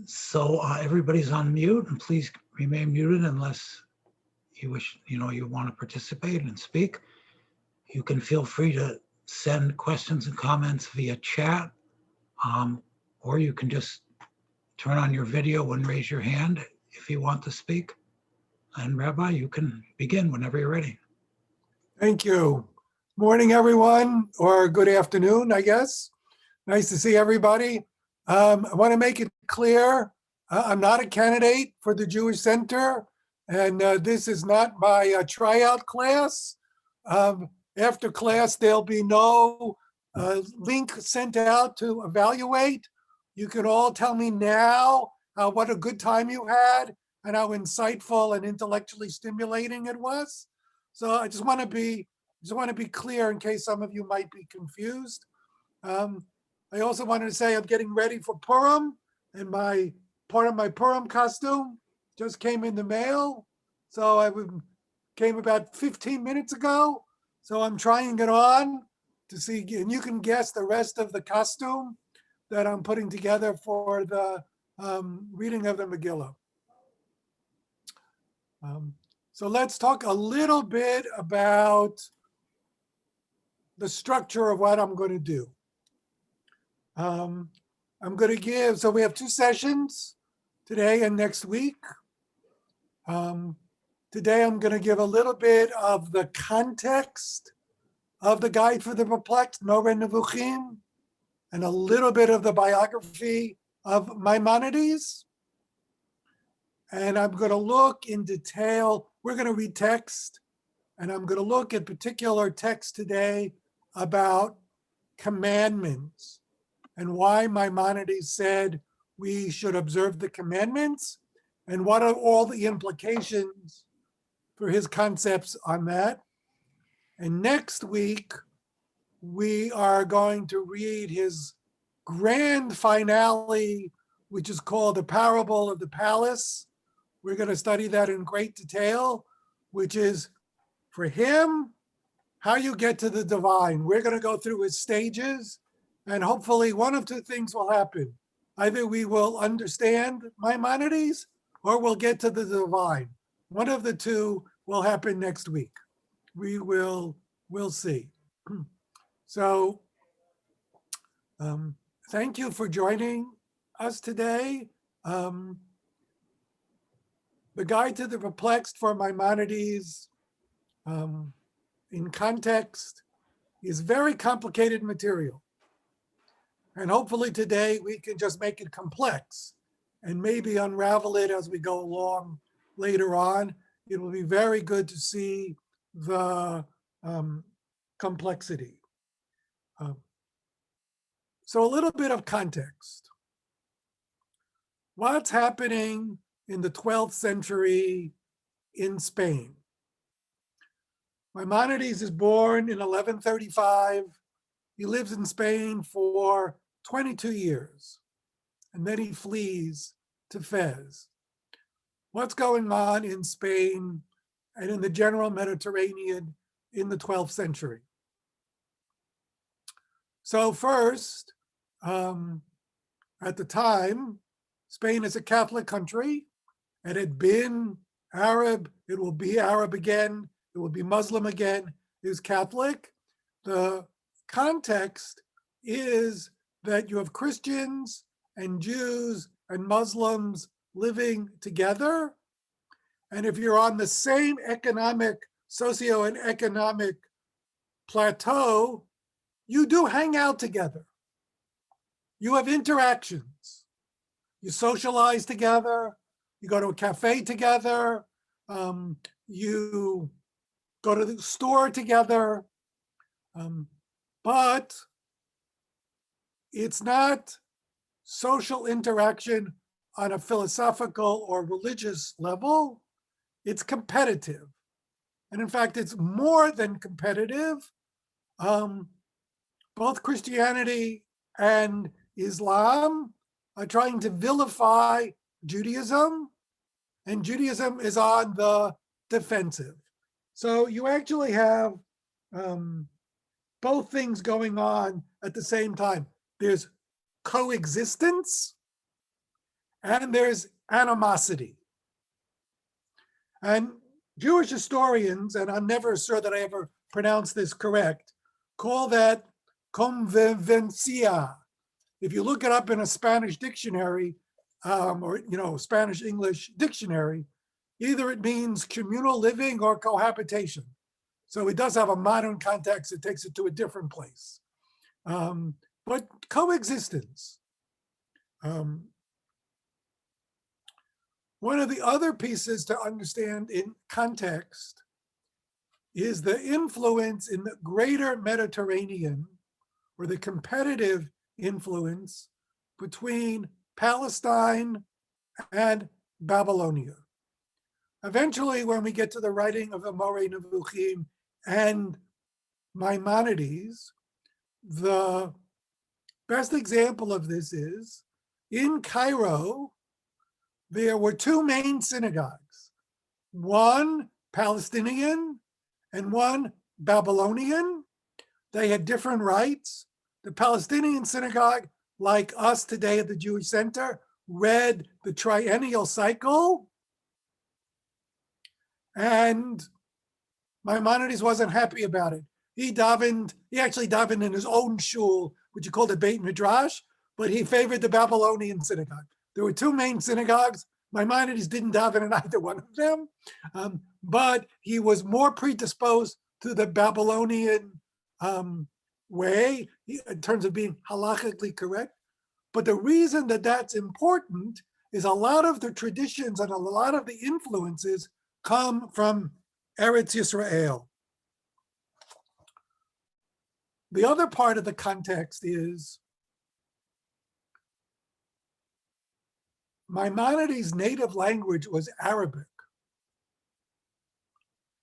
So everybody's on mute, and please remain muted unless you wish, you want to participate and speak. You can feel free to send questions and comments via chat, um, or you can just turn on your video and raise your hand if you want to speak. And Rabbi, you can begin whenever you're ready. Thank you. Morning, everyone, or good afternoon, I guess. Nice to see everybody. I want to make it clear, I'm not a candidate for the Jewish Center, and this is not my tryout class. After class, there'll be no link sent out to evaluate. You can all tell me now what a good time you had and how insightful and intellectually stimulating it was. So I just want to be clear in case some of you might be confused. I also wanted to say I'm getting ready for Purim, and part of my Purim costume just came in the mail. So came about 15 minutes ago. So I'm trying it on to see, and you can guess the rest of the costume that I'm putting together for the reading of the Megillah. So let's talk a little bit about the structure of what I'm going to do. I'm going to give, so we have 2 sessions today and next week. Today I'm going to give a little bit of the context of the Guide for the Perplexed, Moreh Nevuchim, and a little bit of the biography of Maimonides. And I'm going to look in detail, we're going to read text, and I'm going to look at particular text today about commandments and why Maimonides said we should observe the commandments and what are all the implications for his concepts on that. And next week, we are going to read his grand finale, which is called The Parable of the Palace. We're going to study that in great detail, which is, for him, how you get to the divine. We're going to go through his stages, and hopefully one of 2 things will happen. Either we will understand Maimonides, or we'll get to the divine. One of the 2 will happen next week. We'll see. So thank you for joining us today. The Guide to the Perplexed for Maimonides, in context, is very complicated material. And hopefully today we can just make it complex and maybe unravel it as we go along later on. It will be very good to see the complexity. So a little bit of context. What's happening in the 12th century in Spain? Maimonides is born in 1135. He lives in Spain for 22 years, and then he flees to Fez. What's going on in Spain and in the general Mediterranean in the 12th century? So first, at the time, Spain is a Catholic country. It had been Arab. It will be Arab again. It will be Muslim again. It is Catholic. The context is that you have Christians and Jews and Muslims living together. And if you're on the same socio and economic plateau, you do hang out together. You have interactions. You socialize together. You go to a cafe together. You go to the store together. But it's not social interaction on a philosophical or religious level. It's competitive. And in fact, it's more than competitive. Both Christianity and Islam are trying to vilify Judaism, and Judaism is on the defensive. So you actually have both things going on at the same time. There's coexistence, and there's animosity. And Jewish historians, and I'm never sure that I ever pronounced this correct, call that convivencia. If you look it up in a Spanish dictionary, or Spanish English dictionary, either it means communal living or cohabitation. So it does have a modern context. It takes it to a different place. But coexistence. One of the other pieces to understand in context is the influence in the greater Mediterranean, or the competitive influence between Palestine and Babylonia. Eventually, when we get to the writing of the Moreh Nevuchim and Maimonides, the best example of this is in Cairo, there were two main synagogues, one Palestinian and one Babylonian. They had different rites. The Palestinian synagogue, like us today at the Jewish Center, read the triennial cycle. And Maimonides wasn't happy about it. He actually davened in his own shul, which he called a Beit Midrash, but he favored the Babylonian synagogue. There were two main synagogues. Maimonides didn't daven in either one of them, but he was more predisposed to the Babylonian way in terms of being halachically correct. But the reason that that's important is a lot of the traditions and a lot of the influences come from Eretz Yisrael. The other part of the context is Maimonides' native language was Arabic.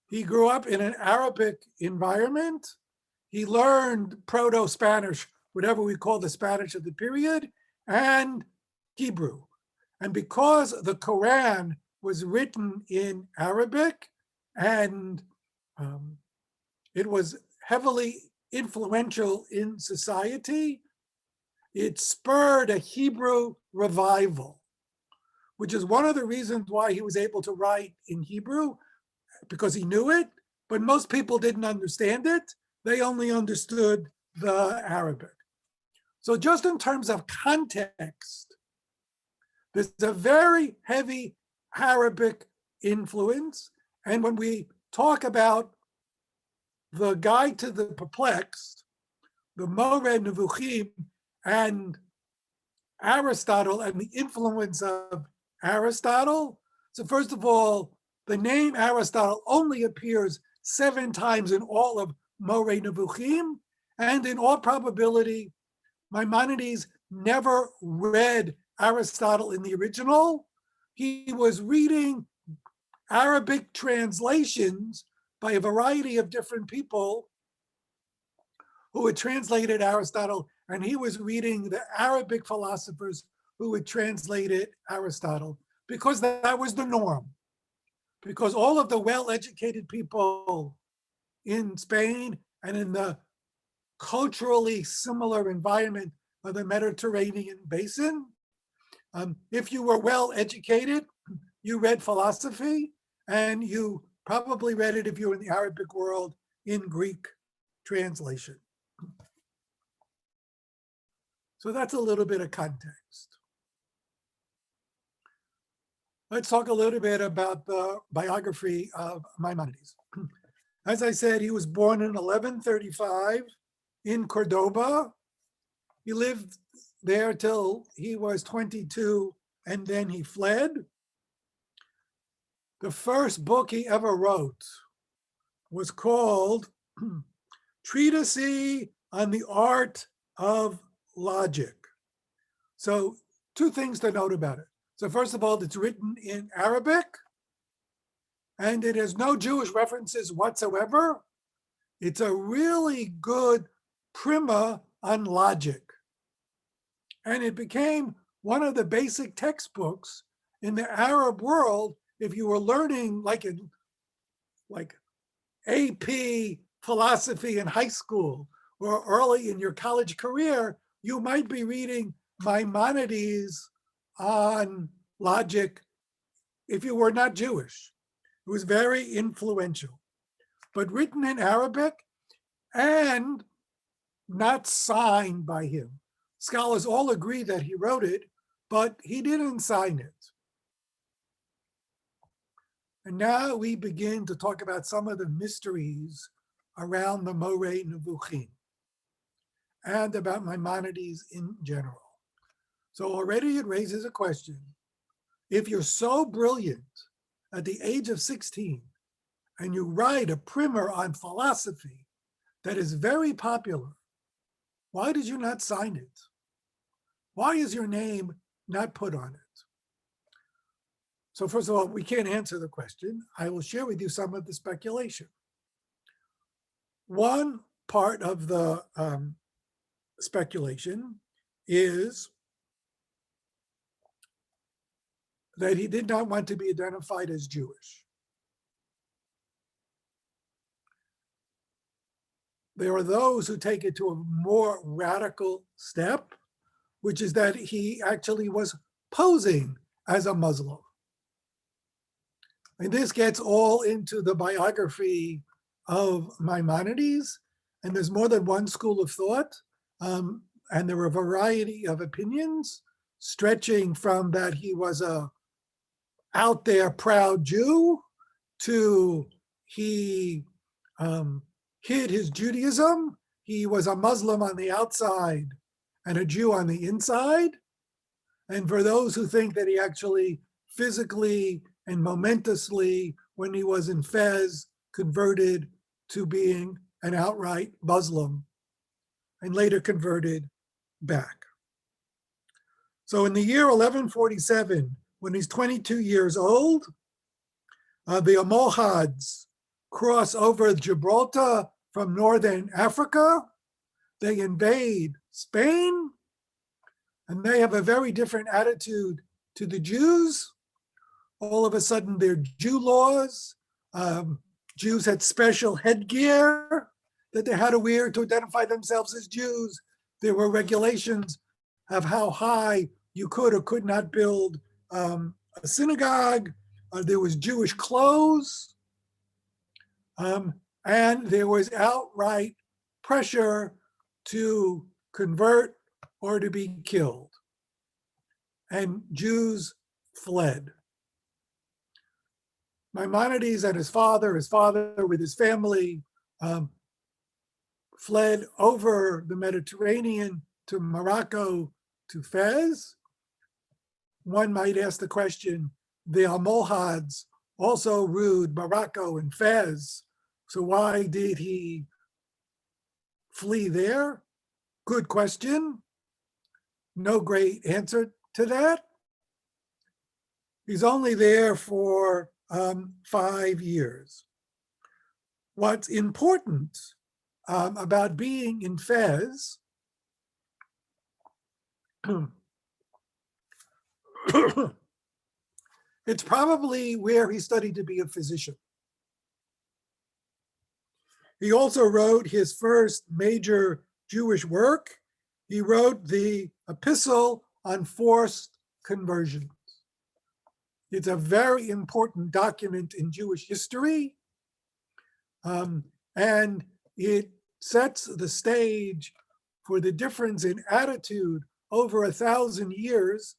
He grew up in an Arabic environment. He learned Proto-Spanish, whatever we call the Spanish of the period, and Hebrew. And because the Quran was written in Arabic and it was heavily influential in society, it spurred a Hebrew revival, which is one of the reasons why he was able to write in Hebrew, because he knew it, but most people didn't understand it. They only understood the Arabic. So just in terms of context, there's a very heavy Arabic influence. And when we talk about the Guide to the Perplexed, the Moreh Nevuchim, and Aristotle and the influence of Aristotle. So first of all, the name Aristotle only appears 7 times in all of Moreh Nevuchim, and in all probability, Maimonides never read Aristotle in the original. He was reading Arabic translations by a variety of different people who had translated Aristotle, and he was reading the Arabic philosophers who had translated Aristotle, because that was the norm. Because all of the well-educated people in Spain and in the culturally similar environment of the Mediterranean basin, if you were well-educated, you read philosophy, and you probably read it, if you were in the Arabic world, in Greek translation. So that's a little bit of context. Let's talk a little bit about the biography of Maimonides. As I said, he was born in 1135 in Cordoba. He lived there till he was 22, and then he fled. The first book he ever wrote was called Treatise on the Art of Logic. So 2 things to note about it. So first of all, it's written in Arabic, and it has no Jewish references whatsoever. It's a really good primer on logic. And it became one of the basic textbooks in the Arab world if you were learning like AP philosophy in high school or early in your college career. You might be reading Maimonides on logic if you were not Jewish. It was very influential, but written in Arabic and not signed by him. Scholars all agree that he wrote it, but he didn't sign it. And now we begin to talk about some of the mysteries around the Moreh Nevuchim and about Maimonides in general. So already it raises a question. If you're so brilliant at the age of 16 and you write a primer on philosophy that is very popular, why did you not sign it? Why is your name not put on it? So first of all, we can't answer the question. I will share with you some of the speculation. One part of the speculation is that he did not want to be identified as Jewish. There are those who take it to a more radical step, which is that he actually was posing as a Muslim. And this gets all into the biography of Maimonides, and there's more than one school of thought, and there are a variety of opinions, stretching from that he was a out there proud Jew to he hid his Judaism. He was a Muslim on the outside and a Jew on the inside. And for those who think that he actually physically and momentously, when he was in Fez, converted to being an outright Muslim and later converted back. So in the year 1147, when he's 22 years old, the Almohads cross over Gibraltar from northern Africa. They invade Spain, and they have a very different attitude to the Jews. All of a sudden, there are Jew laws. Jews had special headgear that they had to wear to identify themselves as Jews. There were regulations of how high you could or could not build a synagogue. There was Jewish clothes. And there was outright pressure to convert or to be killed. And Jews fled. Maimonides and his father with his family, fled over the Mediterranean to Morocco, to Fez. One might ask the question, the Almohads also ruled Morocco and Fez, so why did he flee there? Good question. No great answer to that. He's only there for 5 years. What's important about being in Fez it's probably where he studied to be a physician. He also wrote his first major Jewish work. He wrote the Epistle on Forced Conversions. It's a very important document in Jewish history, and it sets the stage for the difference in attitude over 1,000 years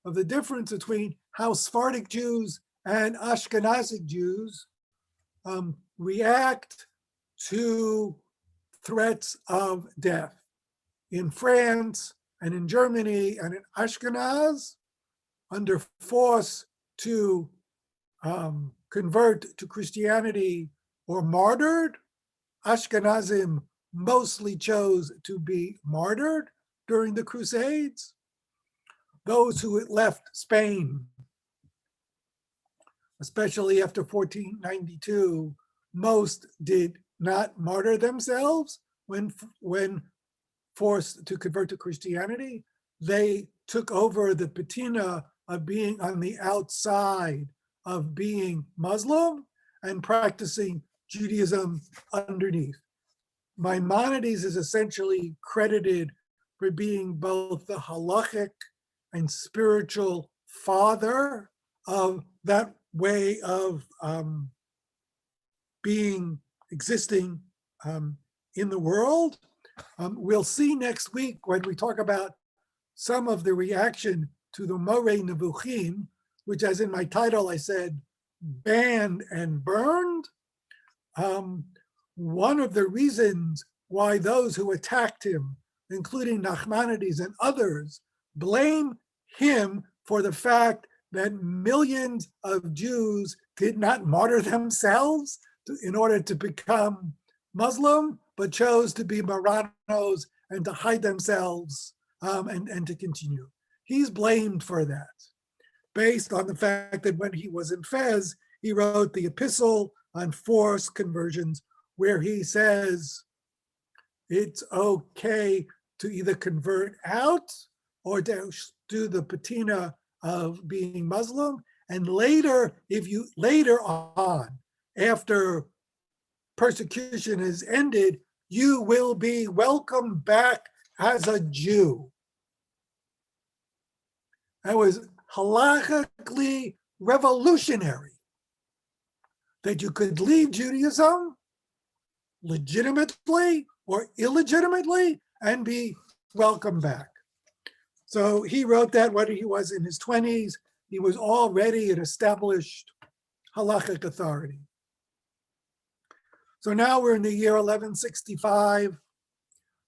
of the difference between how Sephardic Jews and Ashkenazic Jews react to threats of death. In France and in Germany and in Ashkenaz, under force to convert to Christianity or martyred, Ashkenazim mostly chose to be martyred during the Crusades. Those who had left Spain, especially after 1492, most did not martyr themselves when forced to convert to Christianity. They took over the patina of being on the outside of being Muslim and practicing Judaism underneath. Maimonides is essentially credited for being both the halachic and spiritual father of that way of existing in the world. We'll see next week when we talk about some of the reaction to the Moreh Nevuchim, which, as in my title, I said, banned and burned. One of the reasons why those who attacked him, including Nachmanides and others, blame him for the fact that millions of Jews did not martyr themselves in order to become Muslim, but chose to be Marranos and to hide themselves and to continue. He's blamed for that, based on the fact that when he was in Fez, he wrote the epistle on forced conversions, where he says it's okay to either convert out or to do the patina of being Muslim. And later on, after persecution has ended, you will be welcomed back as a Jew. That was halachically revolutionary, that you could leave Judaism legitimately or illegitimately and be welcomed back. So he wrote that when he was in his 20s. He was already an established halachic authority. So now we're in the year 1165.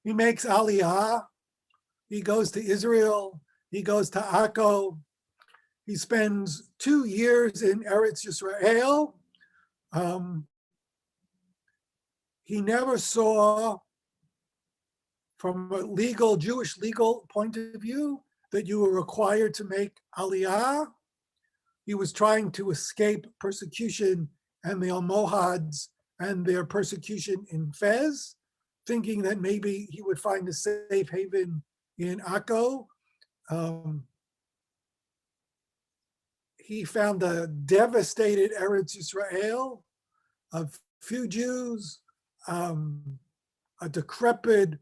He makes Aliyah. He goes to Israel. He goes to Akko. He spends 2 years in Eretz Yisrael. He never saw, from a Jewish legal point of view, that you were required to make Aliyah. He was trying to escape persecution and the Almohads and their persecution in Fez, thinking that maybe he would find a safe haven in Akko. He found a devastated Eretz Yisrael, a few Jews, a decrepit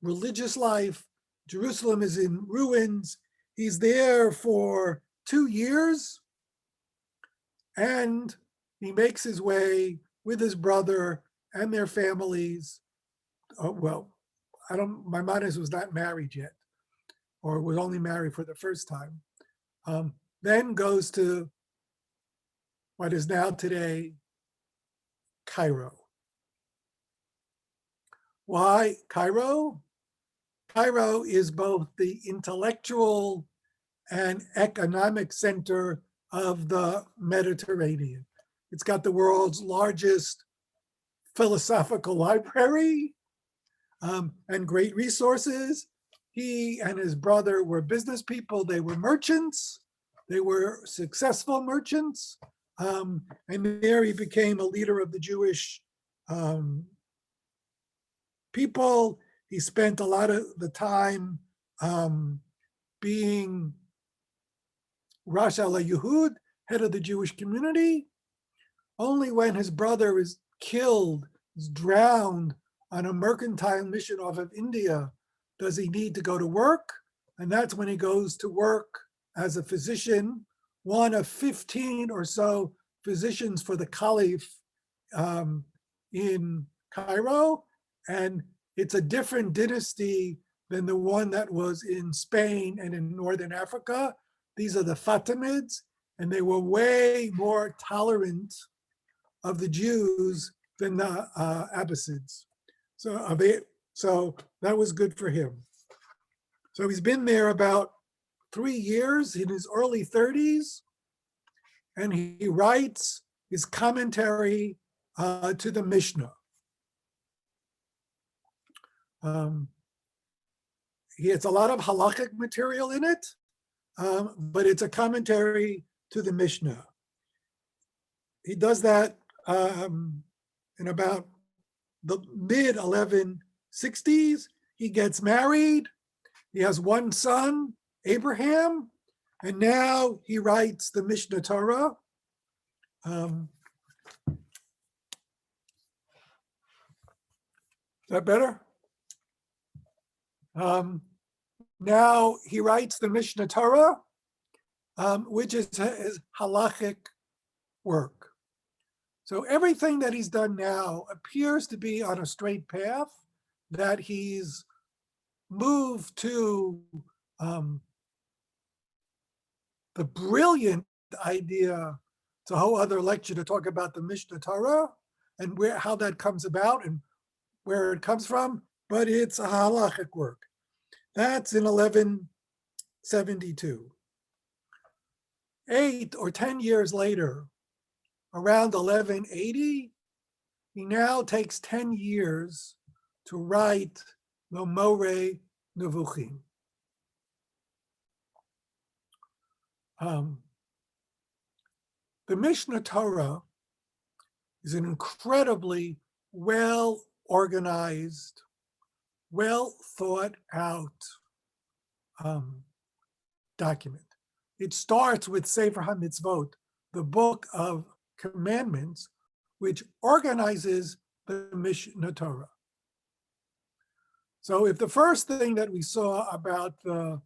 religious life. Jerusalem is in ruins. He's there for 2 years, and he makes his way with his brother and their families. Maimonides was not married yet, or was only married for the first time. Then goes to what is now today Cairo. Why Cairo? Cairo is both the intellectual and economic center of the Mediterranean. It's got the world's largest philosophical library and great resources. He and his brother were business people. They were merchants. They were successful merchants. And there he became a leader of the Jewish people. He spent a lot of the time being Rosh HaYehud, head of the Jewish community. Only when his brother is killed, is drowned on a mercantile mission off of India, does he need to go to work. And that's when he goes to work as a physician, one of 15 or so physicians for the Caliph in Cairo. And it's a different dynasty than the one that was in Spain and in Northern Africa. These are the Fatimids, and they were way more tolerant of the Jews than the Abbasids. So that was good for him. So he's been there about 3 years, in his early 30s, and he writes his commentary to the Mishnah. He has a lot of halakhic material in it, but it's a commentary to the Mishnah. He does that in about the mid 1160s. He gets married. He has one son, Abraham, and now he writes the Mishnah Torah. Is that better? Now he writes the Mishnah Torah, which is his halachic work. So everything that he's done now appears to be on a straight path, that he's moved to the brilliant idea. It's a whole other lecture to talk about the Mishnah Torah and how that comes about and where it comes from, but it's a halachic work. That's in 1172. 8 or 10 years later, around 1180, he now takes 10 years to write the Moreh Nevuchim. The Mishnah Torah is an incredibly well-organized, well-thought-out document. It starts with Sefer HaMitzvot, the book of commandments, which organizes the Mishnah Torah. So if the first thing that we saw about the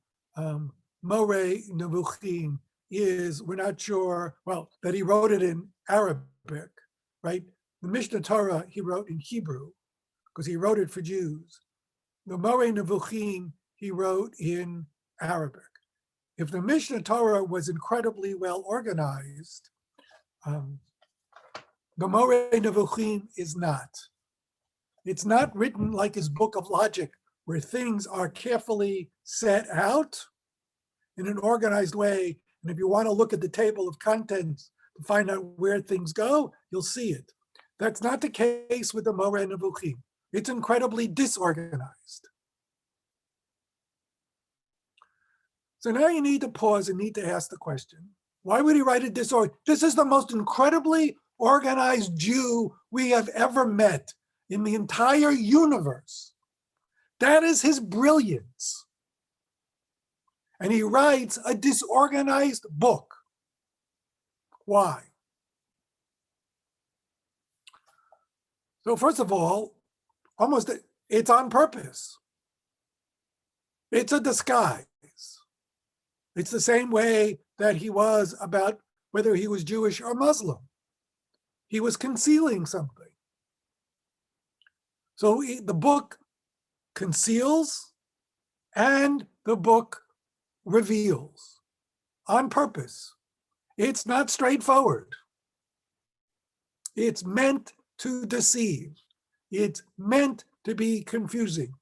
Moreh Nevuchim is we're not sure, well, that he wrote it in Arabic, right? The Mishnah Torah he wrote in Hebrew because he wrote it for Jews. The Moreh Nevuchim he wrote in Arabic. If the Mishnah Torah was incredibly well organized, the Moreh Nevuchim is not. It's not written like his book of logic, where things are carefully set out in an organized way. And if you want to look at the table of contents to find out where things go, you'll see it. That's not the case with the Moreh Nevuchim. It's incredibly disorganized. So now you need to pause and need to ask the question, why would he write it disorganized? This is the most incredibly organized Jew we have ever met in the entire universe. That is his brilliance. And he writes a disorganized book. Why? So first of all, it's on purpose. It's a disguise. It's the same way that he was about whether he was Jewish or Muslim. He was concealing something. So the book conceals and the book reveals on purpose. It's not straightforward. It's meant to deceive. It's meant to be confusing.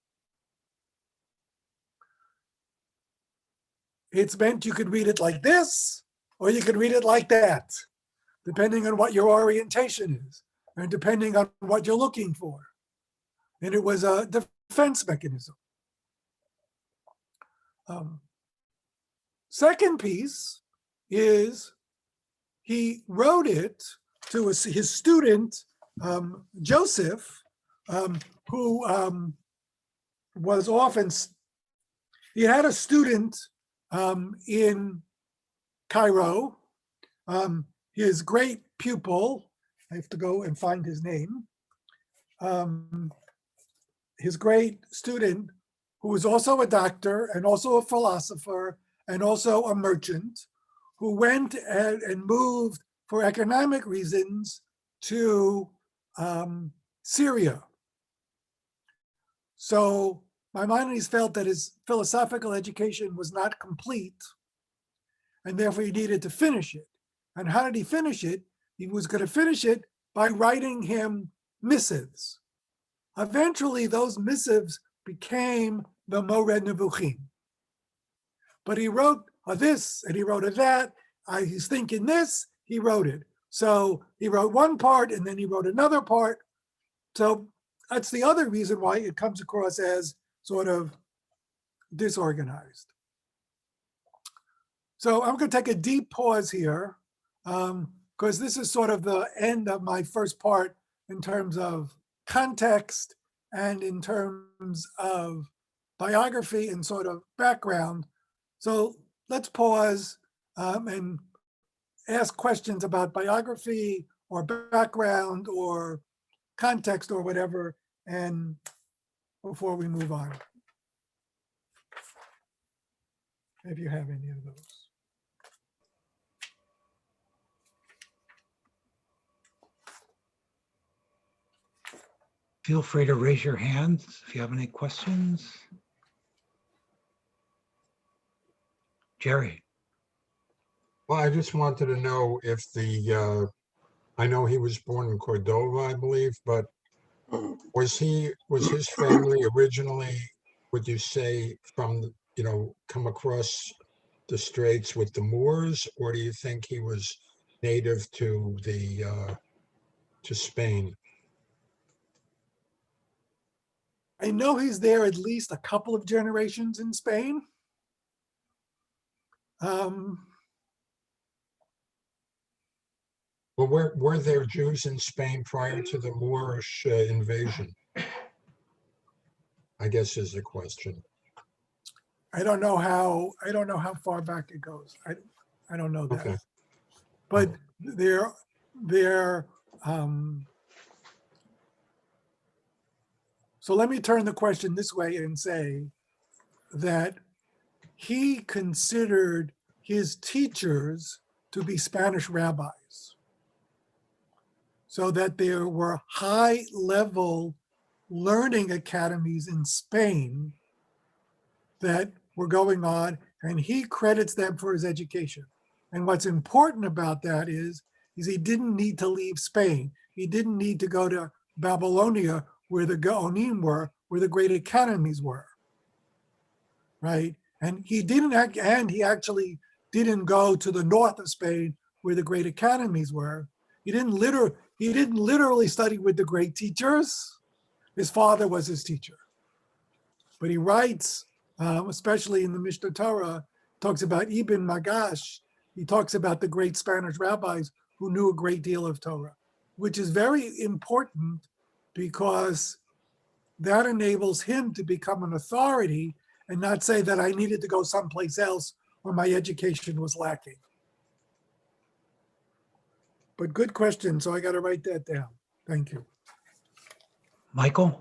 It's meant you could read it like this, or you could read it like that, depending on what your orientation is, and depending on what you're looking for. And it was a defense mechanism. Second piece is he wrote it to his student, Joseph, who was often, he had a student in Cairo, his great pupil, I have to go and find his name, his great student, who was also a doctor and also a philosopher and also a merchant, who went and moved for economic reasons to Syria. So Maimonides felt that his philosophical education was not complete, and therefore he needed to finish it. And how did he finish it? He was going to finish it by writing him missives. Eventually, those missives became the Moreh Nevuchim. But he wrote of this, and he wrote of that. He's thinking this, he wrote it. So he wrote one part, and then he wrote another part. So that's the other reason why it comes across as sort of disorganized. So I'm going to take a deep pause here, because this is sort of the end of my first part in terms of context and in terms of biography and sort of background. So let's pause and ask questions about biography or background or context or whatever, and before we move on. if you have any of those. Feel free to raise your hands if you have any questions. Jerry. Well, I just wanted to know if I know he was born in Cordova, I believe, but was his family originally, would you say, from, come across the straits with the Moors, or do you think he was native to to Spain? I know he's there at least a couple of generations in Spain. Well, were there Jews in Spain prior to the Moorish invasion? I guess is the question. I don't know how far back it goes. I don't know that. Okay. But so let me turn the question this way and say that he considered his teachers to be Spanish rabbis, so that there were high-level learning academies in Spain that were going on, and he credits them for his education. And what's important about that is he didn't need to leave Spain. He didn't need to go to Babylonia, where the Gaonim were, where the great academies were, right? And he actually didn't go to the north of Spain, where the great academies were. He didn't literally study with the great teachers. His father was his teacher. But he writes, especially in the Mishnah Torah, talks about Ibn Magash. He talks about the great Spanish rabbis who knew a great deal of Torah, which is very important because that enables him to become an authority and not say that I needed to go someplace else or my education was lacking. But good question, so I got to write that down. Thank you. Michael?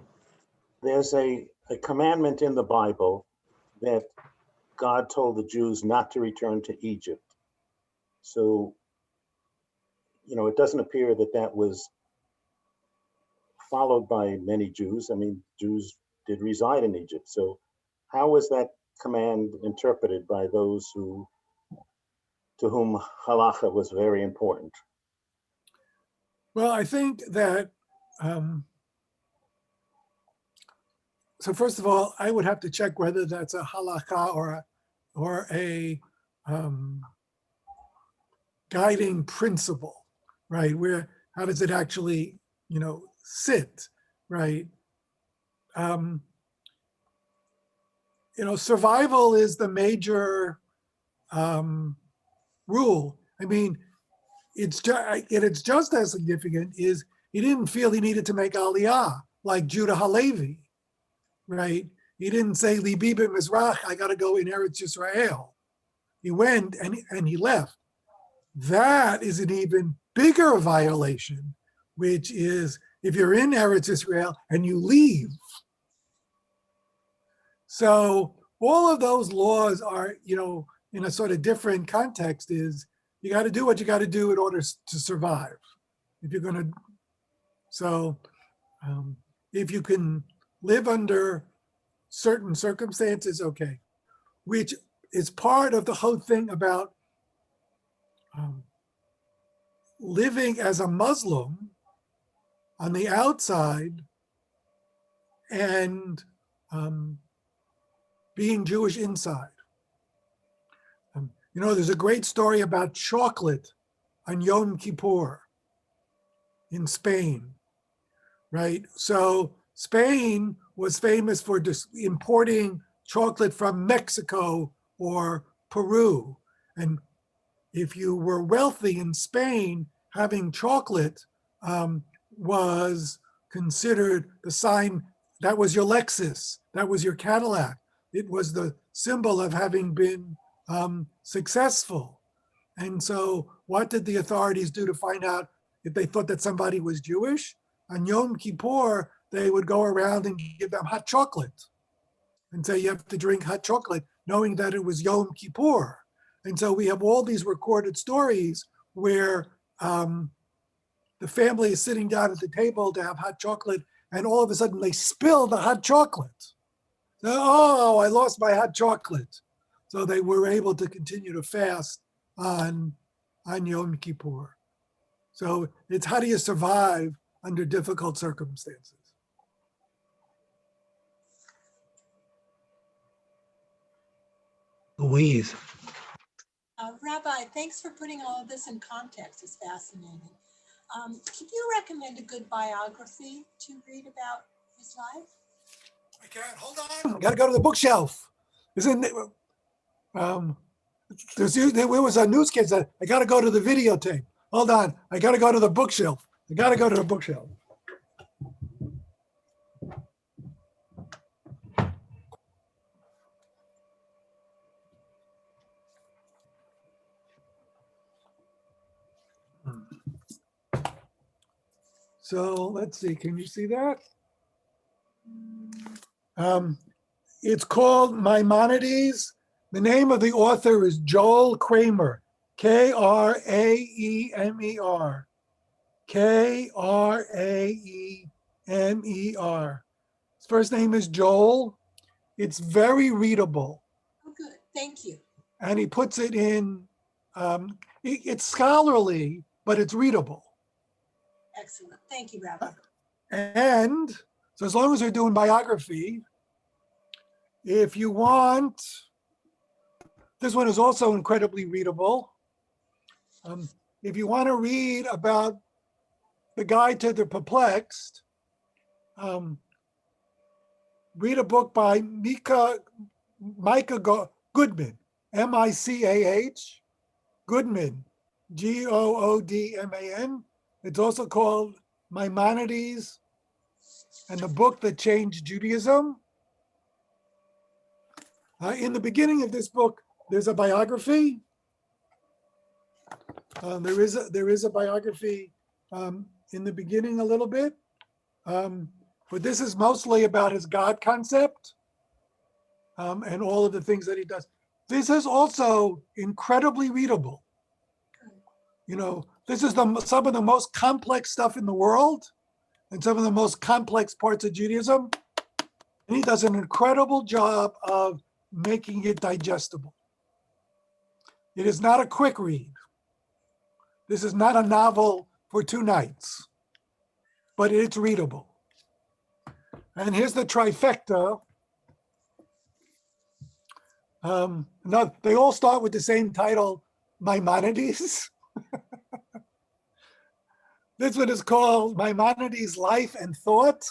There's a commandment in the Bible that God told the Jews not to return to Egypt. So, it doesn't appear that was followed by many Jews. I mean, Jews did reside in Egypt. So how was that command interpreted by those to whom halacha was very important? Well, I think that, so first of all, I would have to check whether that's a halakha or a guiding principle, right? How does it actually, sit, right? Survival is the major rule. I mean, it's just as significant is he didn't feel he needed to make aliyah like Judah Halevi, right? He didn't say Libi b'Mizrach, I got to go in Eretz Yisrael. He went and he left. That is an even bigger violation, which is if you're in Eretz Yisrael and you leave. So all of those laws are, in a sort of different context is you got to do what you got to do in order to survive. If you're going to, if you can live under certain circumstances, okay, which is part of the whole thing about living as a Muslim on the outside and being Jewish inside. There's a great story about chocolate on Yom Kippur in Spain, right? So Spain was famous for importing chocolate from Mexico or Peru. And if you were wealthy in Spain, having chocolate was considered the sign, that was your Lexus, that was your Cadillac. It was the symbol of having been successful. And so what did the authorities do to find out if they thought that somebody was Jewish? On Yom Kippur, they would go around and give them hot chocolate and say, you have to drink hot chocolate knowing that it was Yom Kippur. And so we have all these recorded stories where the family is sitting down at the table to have hot chocolate, and all of a sudden they spill the hot chocolate. So, oh, I lost my hot chocolate. So they were able to continue to fast on Yom Kippur. So it's how do you survive under difficult circumstances? Louise. Rabbi, thanks for putting all of this in context. It's fascinating. Can you recommend a good biography to read about his life? I can't, hold on. I gotta go to the bookshelf. Isn't it? There was a newscast that I gotta go to the videotape. Hold on, I gotta go to the bookshelf. I gotta go to the bookshelf. So let's see, can you see that? It's called Maimonides. The name of the author is Joel Kramer, Kraemer, Kraemer. His first name is Joel. It's very readable. Oh, good. Thank you. And he puts it in, it's scholarly, but it's readable. Excellent. Thank you, Rabbi. And so as long as we're doing biography, if you want, this one is also incredibly readable. If you want to read about the Guide to the Perplexed, read a book by Micah Goodman, M-I-C-A-H, Goodman, Goodman. It's also called Maimonides and the Book That Changed Judaism. In the beginning of this book, there's a biography. There is a biography in the beginning a little bit, but this is mostly about his God concept and all of the things that he does. This is also incredibly readable. You know, this is some of the most complex stuff in the world and some of the most complex parts of Judaism. And he does an incredible job of making it digestible. It is not a quick read. This is not a novel for 2 nights, but it's readable. And here's the trifecta. No, they all start with the same title, Maimonides. This one is called Maimonides' Life and Thought.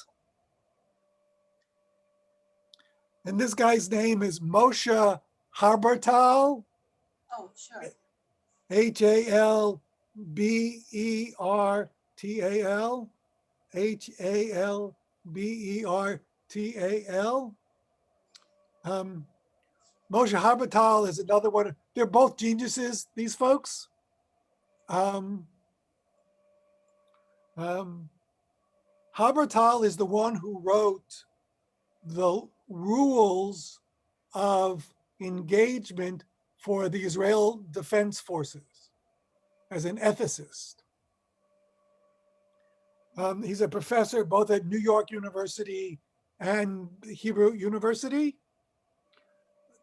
And this guy's name is Moshe Habertal, Oh, sure. Halbertal, Halbertal. Moshe Habertal is another one. They're both geniuses, these folks. Habertal is the one who wrote the rules of engagement for the Israel Defense Forces as an ethicist. He's a professor both at New York University and Hebrew University.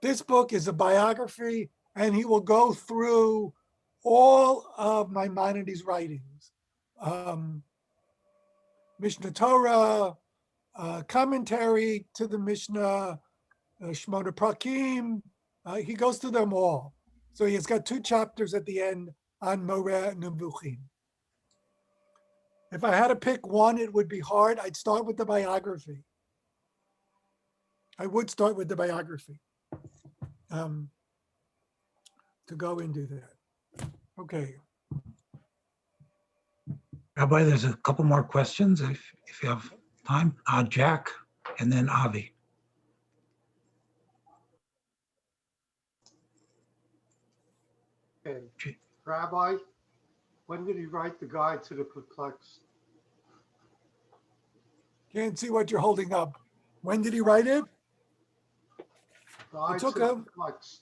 This book is a biography, and he will go through all of Maimonides' writings. Mishnah Torah, commentary to the Mishnah, Shmona Prakim. He goes through them all. So he's got 2 chapters at the end on Moreh Nevuchim. If I had to pick one, it would be hard. I'd start with the biography. I would start with the biography to go into that. Okay. Rabbi, there's a couple more questions if you have time. Jack and then Avi. Okay. Rabbi, when did he write the Guide to the Perplexed? Can't see what you're holding up. When did he write it? Guide took to the him- Perplexed.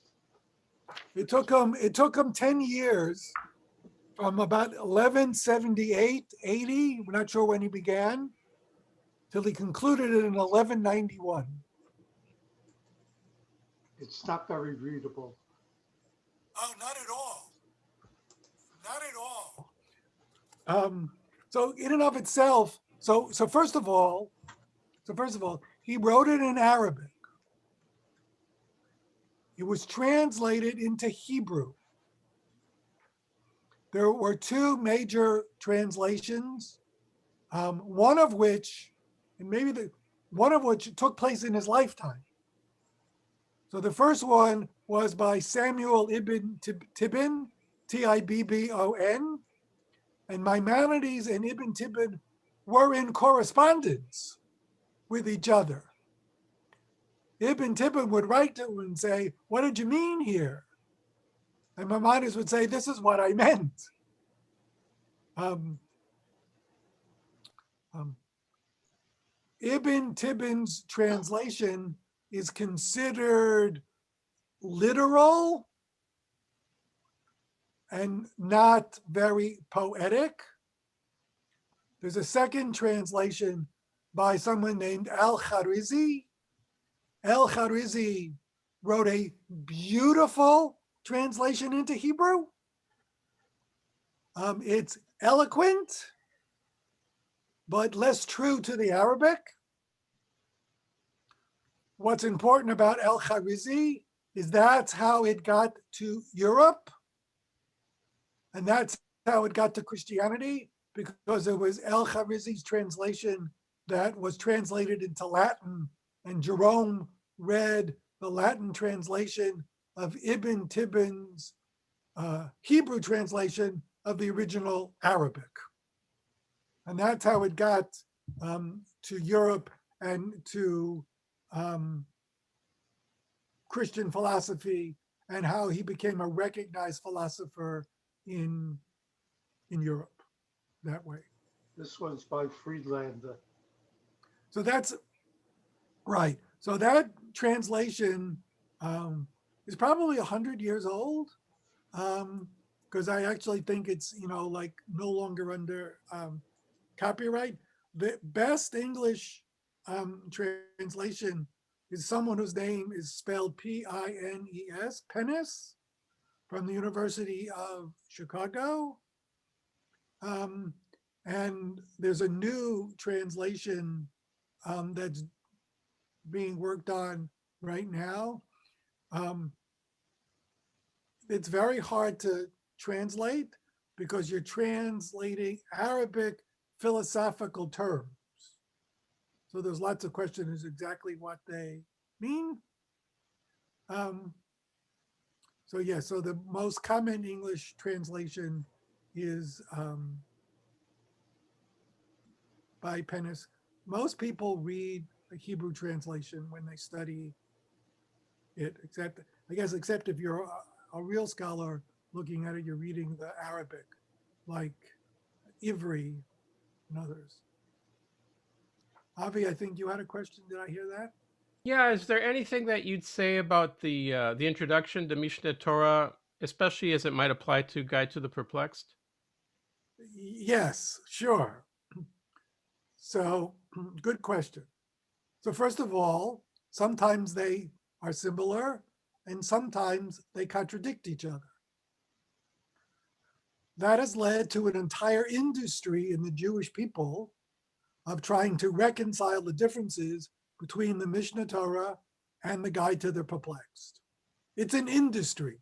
It took him 10 years from about 1178, 80, we're not sure when he began, till he concluded it in 1191. It's not very readable. Oh, not at all. Not at all. So in and of itself, so first of all, he wrote it in Arabic. It was translated into Hebrew. There were two major translations, one of which, one of which took place in his lifetime. So the first one was by Samuel ibn Tibbon, Tibbon, and Maimonides and Ibn Tibbon were in correspondence with each other. Ibn Tibbon would write to him and say, "What did you mean here?" And Maimonides would say, "This is what I meant." Ibn Tibbon's translation is considered literal and not very poetic. There's a second translation by someone named Al-Kharizi. Al-Kharizi wrote a beautiful translation into Hebrew. It's eloquent, but less true to the Arabic. What's important about Al-Kharizi is that's how it got to Europe. And that's how it got to Christianity, because it was Al-Kharizi's translation that was translated into Latin, and Jerome read the Latin translation of Ibn Tibbon's Hebrew translation of the original Arabic. And that's how it got to Europe and to Christian philosophy, and how he became a recognized philosopher in Europe that way. This one's by Friedlander. So that's right. So that translation is probably 100 years old, because I actually think it's, like no longer under copyright. The best English translation is someone whose name is spelled P-I-N-E-S, Pennis, from the University of Chicago. And there's a new translation that's being worked on right now. It's very hard to translate because you're translating Arabic philosophical terms. So there's lots of questions exactly what they mean. So the most common English translation is by Pennis. Most people read a Hebrew translation when they study it, except if you're a real scholar looking at it, you're reading the Arabic, like Ivri and others. Avi, I think you had a question. Did I hear that? Yeah, is there anything that you'd say about the introduction to Mishneh Torah, especially as it might apply to Guide to the Perplexed? Yes, sure. So, good question. So first of all, sometimes they are similar and sometimes they contradict each other. That has led to an entire industry in the Jewish people of trying to reconcile the differences between the Mishneh Torah and the Guide to the Perplexed. It's an industry.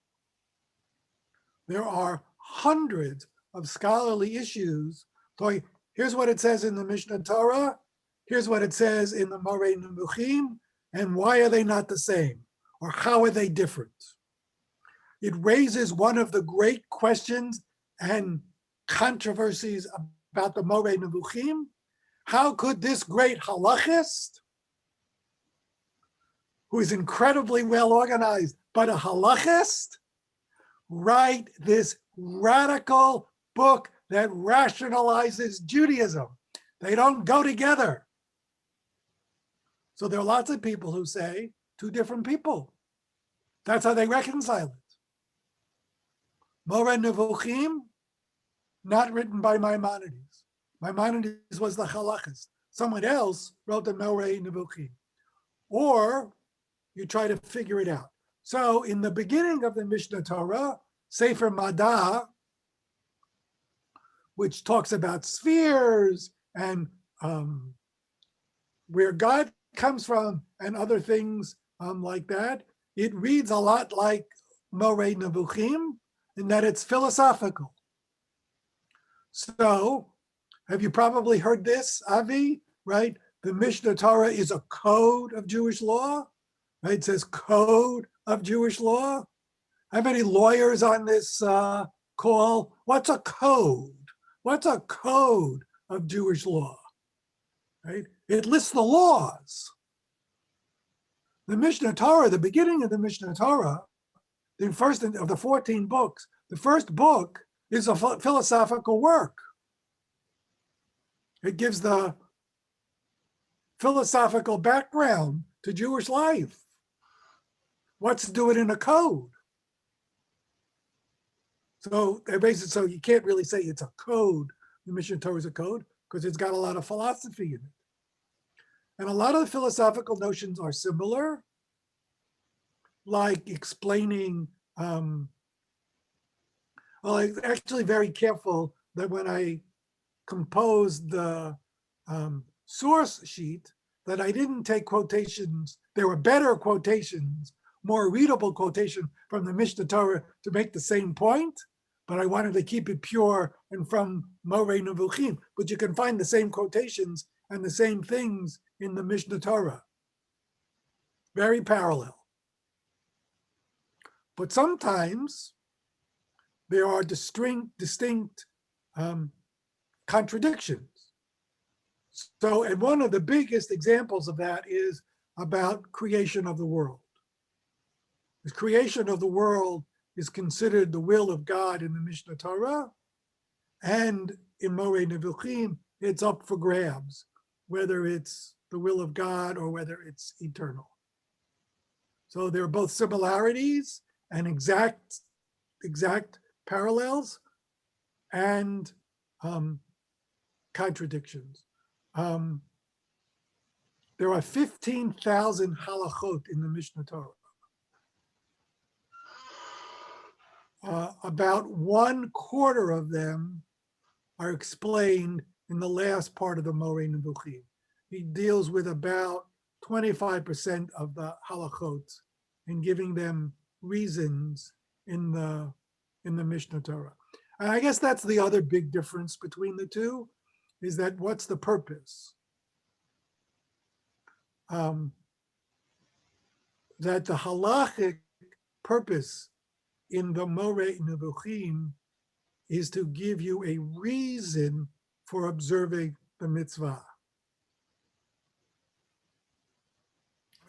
There are hundreds of scholarly issues. So here's what it says in the Mishneh Torah. Here's what it says in the Moreh Nevuchim. And why are they not the same? Or how are they different? It raises one of the great questions and controversies about the Moreh Nevuchim. How could this great halachist, who is incredibly well organized, but a halachist, write this radical book that rationalizes Judaism? They don't go together. So there are lots of people who say two different people That's how they reconcile it. Moreh Nevuchim, not written by Maimonides. Maimonides was the halachist. Someone else wrote the Moreh Nevuchim. Or you try to figure it out. So in the beginning of the Mishnah Torah, Sefer Madah, which talks about spheres and where God comes from and other things like that, it reads a lot like Moreh Nevuchim in that it's philosophical. So have you probably heard this, Avi, right? The Mishnah Torah is a code of Jewish law, right? It says code of Jewish law. How many lawyers on this call? What's a code? What's a code of Jewish law? Right? It lists the laws. The Mishnah Torah, the beginning of the Mishnah Torah, the first of the 14 books, the first book is a philosophical work. It gives the philosophical background to Jewish life. What's to do it in a code? So so you can't really say it's a code. The Mishnah Torah is a code because it's got a lot of philosophy in it. And a lot of the philosophical notions are similar, like explaining, well, I'm actually very careful that when I composed the source sheet, that I didn't take quotations. There were better quotations, more readable quotation from the Mishnah Torah to make the same point, but I wanted to keep it pure and from Moreh Nevuchim. But you can find the same quotations and the same things in the Mishnah Torah. Very parallel. But sometimes there are distinct contradictions. So, and one of the biggest examples of that is about creation of the world. The creation of the world is considered the will of God in the Mishnah Torah, and in Moreh Nevuchim, it's up for grabs, whether it's the will of God or whether it's eternal. So there are both similarities and exact parallels and contradictions. There are 15,000 halachot in the Mishnah Torah. About 1/4 of them are explained in the last part of the Moreh Nevuchim. He deals with about 25% of the halachot and giving them reasons in the Mishnah Torah. And I guess that's the other big difference between the two, is that what's the purpose? That the halachic purpose in the Moreh Nevuchim is to give you a reason for observing the mitzvah. I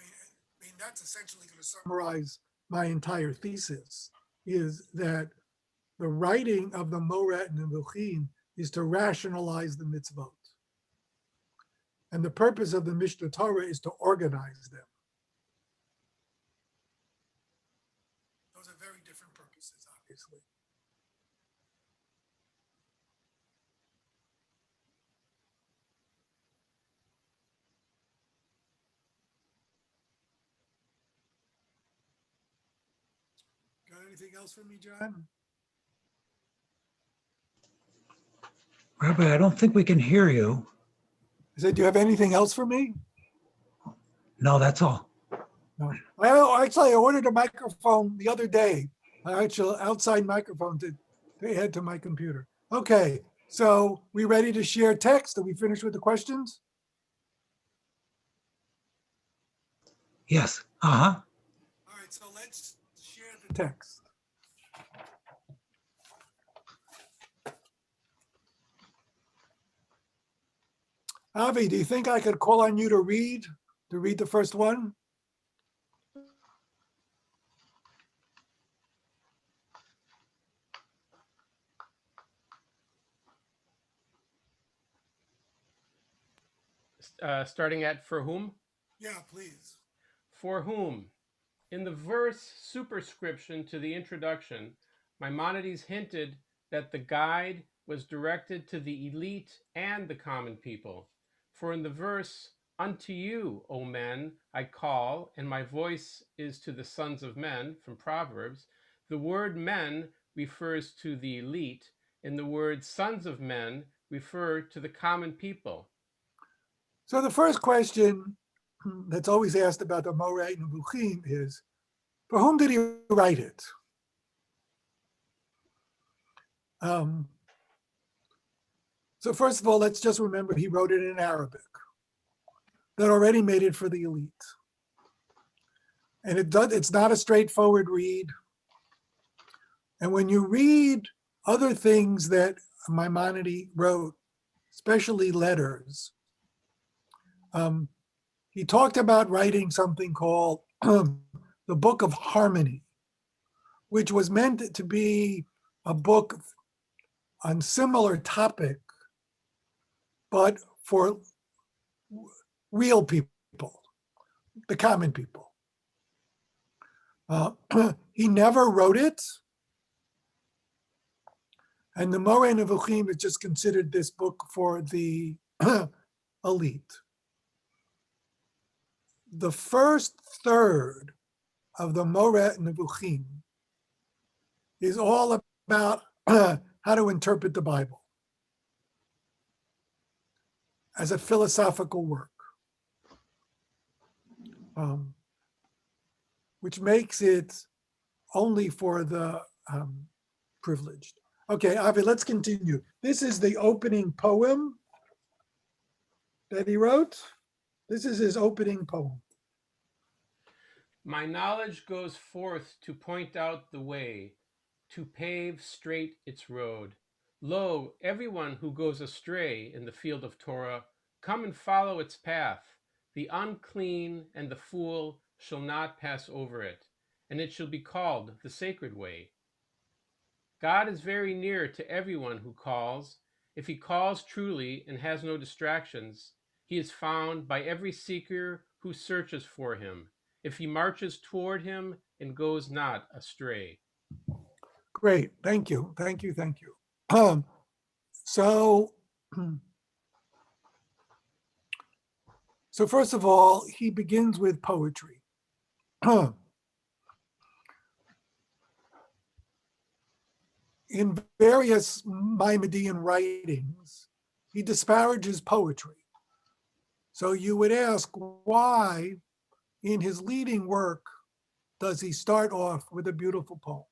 mean that's essentially going to summarize my entire thesis, is that the writing of the Moreh Nevuchim is to rationalize the mitzvot. And the purpose of the Mishnah Torah is to organize them. Those are very different purposes, obviously. Got anything else for me, John? Rabbi, I don't think we can hear you. I said, do you have anything else for me? No, that's all. No. Actually, I ordered a microphone the other day, an actual outside microphone to head to my computer. Okay, so we ready to share text? Are we finished with the questions? Yes. All right, so let's share the text. Avi, do you think I could call on you to read the first one? Starting at for whom? Yeah, please. For whom? In the verse superscription to the introduction, Maimonides hinted that the guide was directed to the elite and the common people. For in the verse, "Unto you, O men, I call, and my voice is to the sons of men," from Proverbs, the word men refers to the elite, and the word sons of men refer to the common people. So the first question that's always asked about the Moreh Nevuchim is, for whom did he write it? So first of all, let's just remember he wrote it in Arabic. That already made it for the elite. And it's not a straightforward read. And when you read other things that Maimonides wrote, especially letters, he talked about writing something called the Book of Harmony, which was meant to be a book on similar topic, but for real people, the common people. He never wrote it. And the Moreh Nevuchim is just considered this book for the elite. The first third of the Moreh Nevuchim is all about how to interpret the Bible as a philosophical work, which makes it only for the privileged. Okay, Avi, let's continue. This is the opening poem that he wrote. This is his opening poem. My knowledge goes forth to point out the way, to pave straight its road. Lo, everyone who goes astray in the field of Torah, come and follow its path. The unclean and the fool shall not pass over it, and it shall be called the sacred way. God is very near to everyone who calls. If he calls truly and has no distractions, he is found by every seeker who searches for him, if he marches toward him and goes not astray. Great, thank you. So first of all, he begins with poetry. In various Maimonidean writings, he disparages poetry. So you would ask, why in his leading work does he start off with a beautiful poem?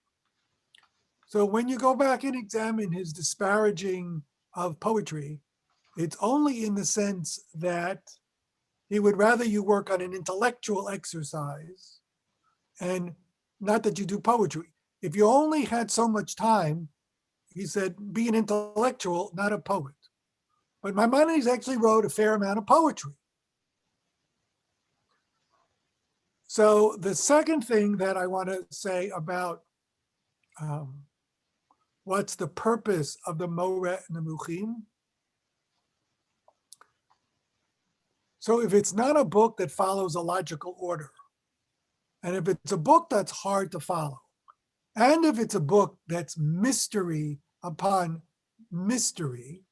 So when you go back and examine his disparaging of poetry, it's only in the sense that he would rather you work on an intellectual exercise and not that you do poetry. If you only had so much time, he said, be an intellectual, not a poet. But Maimonides actually wrote a fair amount of poetry. So the second thing that I want to say about what's the purpose of the Moreh Nevuchim. So if it's not a book that follows a logical order, and if it's a book that's hard to follow, and if it's a book that's mystery upon mystery,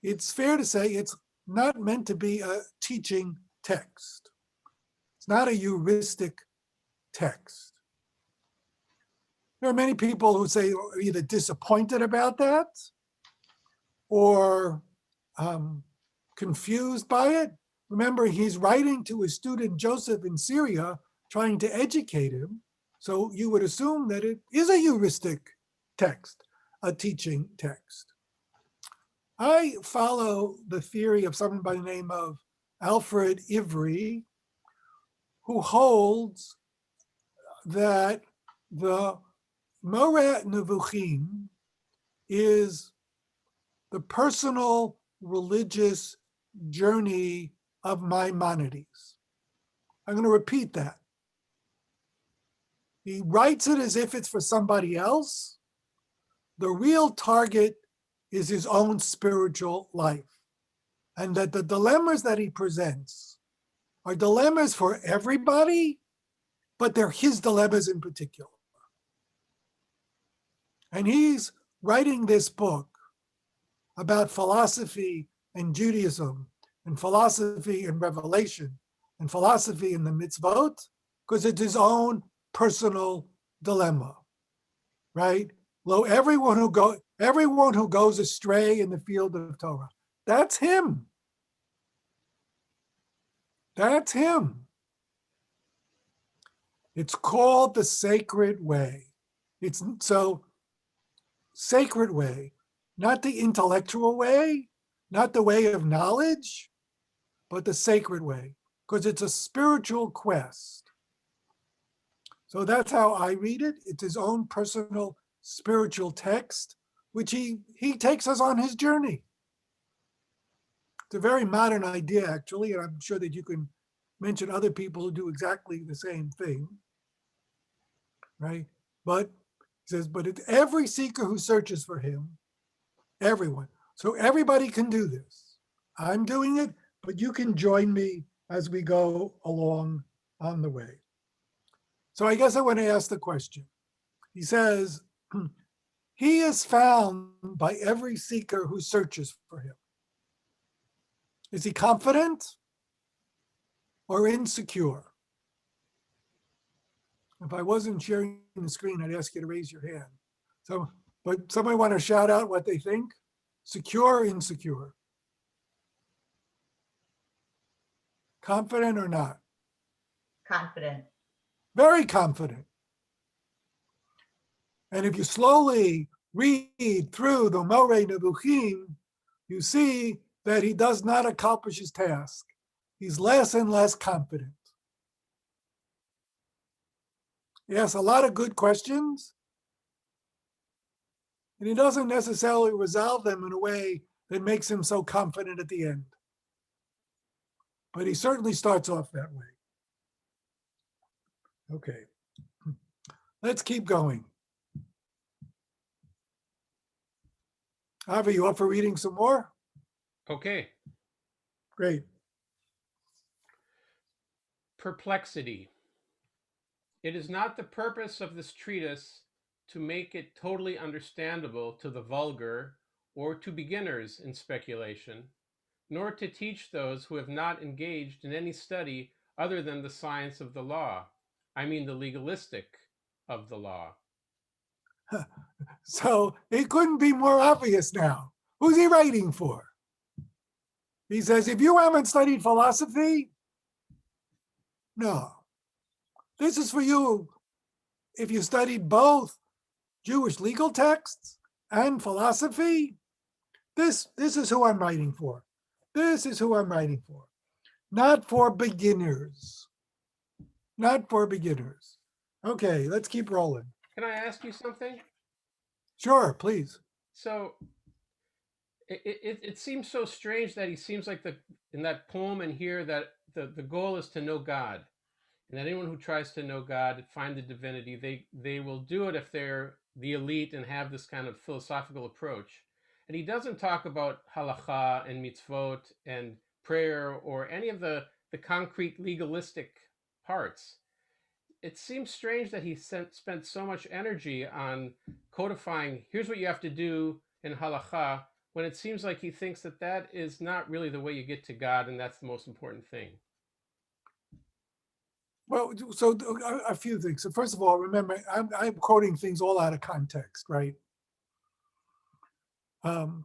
it's fair to say it's not meant to be a teaching text. It's not a heuristic text. There are many people who say are either disappointed about that or confused by it. Remember, he's writing to his student Joseph in Syria, trying to educate him. So you would assume that it is a heuristic text, a teaching text. I follow the theory of someone by the name of Alfred Ivry, who holds that the Moreh Nevuchim is the personal religious journey of Maimonides. I'm going to repeat that. He writes it as if it's for somebody else. The real target is his own spiritual life. And that the dilemmas that he presents are dilemmas for everybody, but they're his dilemmas in particular. And he's writing this book about philosophy and Judaism and philosophy and revelation and philosophy in the mitzvot because it's his own personal dilemma, right? Lo, everyone who goes astray in the field of Torah, that's him. That's him. It's called the sacred way. It's so sacred way, not the intellectual way, not the way of knowledge, but the sacred way, because it's a spiritual quest. So that's how I read it. It's his own personal spiritual text, which he takes us on his journey. It's a very modern idea, actually, and I'm sure that you can mention other people who do exactly the same thing, right? But he says, but it's every seeker who searches for him, everyone. So everybody can do this. I'm doing it, but you can join me as we go along on the way. So I guess I want to ask the question. He says, he is found by every seeker who searches for him. Is he confident or insecure? If I wasn't sharing the screen, I'd ask you to raise your hand. So, but somebody want to shout out what they think? Secure or insecure? Confident or not? Confident. Very confident. And if you slowly read through the Moreh Nevuchim, you see that he does not accomplish his task. He's less and less confident. He asks a lot of good questions, and he doesn't necessarily resolve them in a way that makes him so confident at the end. But he certainly starts off that way. Okay, let's keep going. Avi, you up for reading some more? Okay. Great. Perplexity. It is not the purpose of this treatise to make it totally understandable to the vulgar or to beginners in speculation, nor to teach those who have not engaged in any study other than the science of the law. I mean the legalistic of the law. So it couldn't be more obvious now. Who's he writing for? He says, if you haven't studied philosophy, no. This is for you if you studied both Jewish legal texts and philosophy. This is who I'm writing for. This is who I'm writing for. Not for beginners. Not for beginners. Okay, let's keep rolling. Can I ask you something? Sure, please. So it seems so strange that he seems like in that poem and here that the goal is to know God. And that anyone who tries to know God, find the divinity, they will do it if they're the elite and have this kind of philosophical approach. And he doesn't talk about halacha and mitzvot and prayer or any of the concrete legalistic parts. It seems strange that he spent so much energy on codifying, here's what you have to do in halacha, when it seems like he thinks that that is not really the way you get to God, and that's the most important thing. Well, so a few things. So first of all, remember, I'm quoting things all out of context, right? And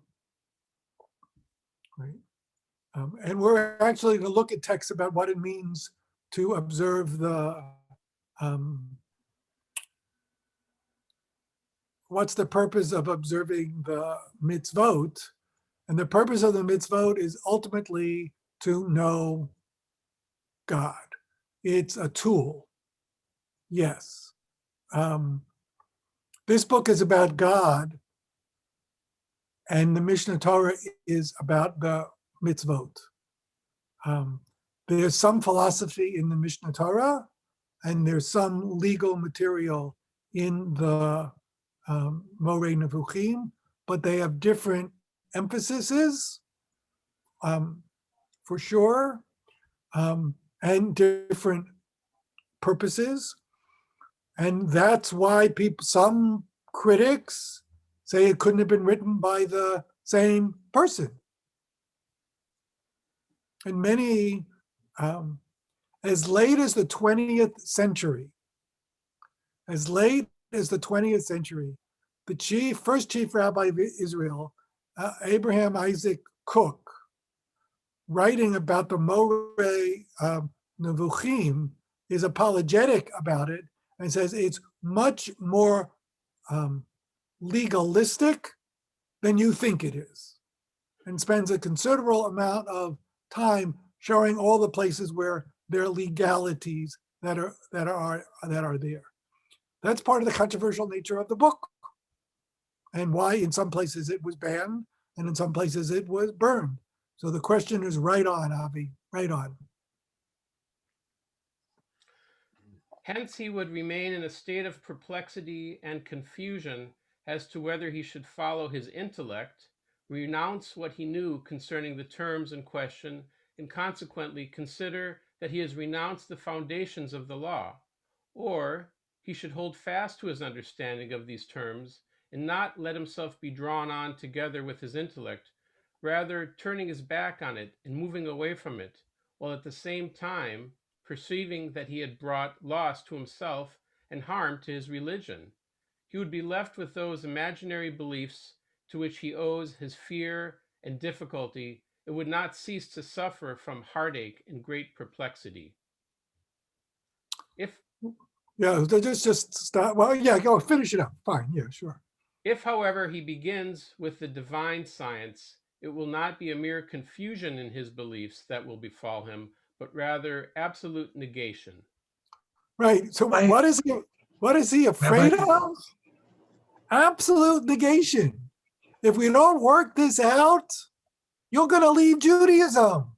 we're actually going to look at texts about what it means to observe the, what's the purpose of observing the mitzvot? And the purpose of the mitzvot is ultimately to know God. It's a tool, yes. This book is about God, and the Mishnah Torah is about the mitzvot. There's some philosophy in the Mishnah Torah, and there's some legal material in the Moreh Nevuchim, but they have different emphases, for sure, and different purposes. And that's why some critics say it couldn't have been written by the same person. And many, as late as the 20th century, the first chief rabbi of Israel, Abraham Isaac Cook, writing about the Moreh Nevuchim, is apologetic about it and says it's much more legalistic than you think it is, and spends a considerable amount of time showing all the places where there are legalities that are there. That's part of the controversial nature of the book, and why in some places it was banned and in some places it was burned. So the question is right on, Avi, right on. Hence, he would remain in a state of perplexity and confusion as to whether he should follow his intellect, renounce what he knew concerning the terms in question, and consequently consider that he has renounced the foundations of the law, or he should hold fast to his understanding of these terms and not let himself be drawn on together with his intellect, rather turning his back on it and moving away from it, while at the same time perceiving that he had brought loss to himself and harm to his religion. He would be left with those imaginary beliefs to which he owes his fear and difficulty, and would not cease to suffer from heartache and great perplexity. Just stop. Well, yeah, go finish it up. Fine, yeah, sure. If, however, he begins with the divine science, it will not be a mere confusion in his beliefs that will befall him, but rather absolute negation. Right. So what is he afraid of? Absolute negation. If we don't work this out, you're going to leave Judaism.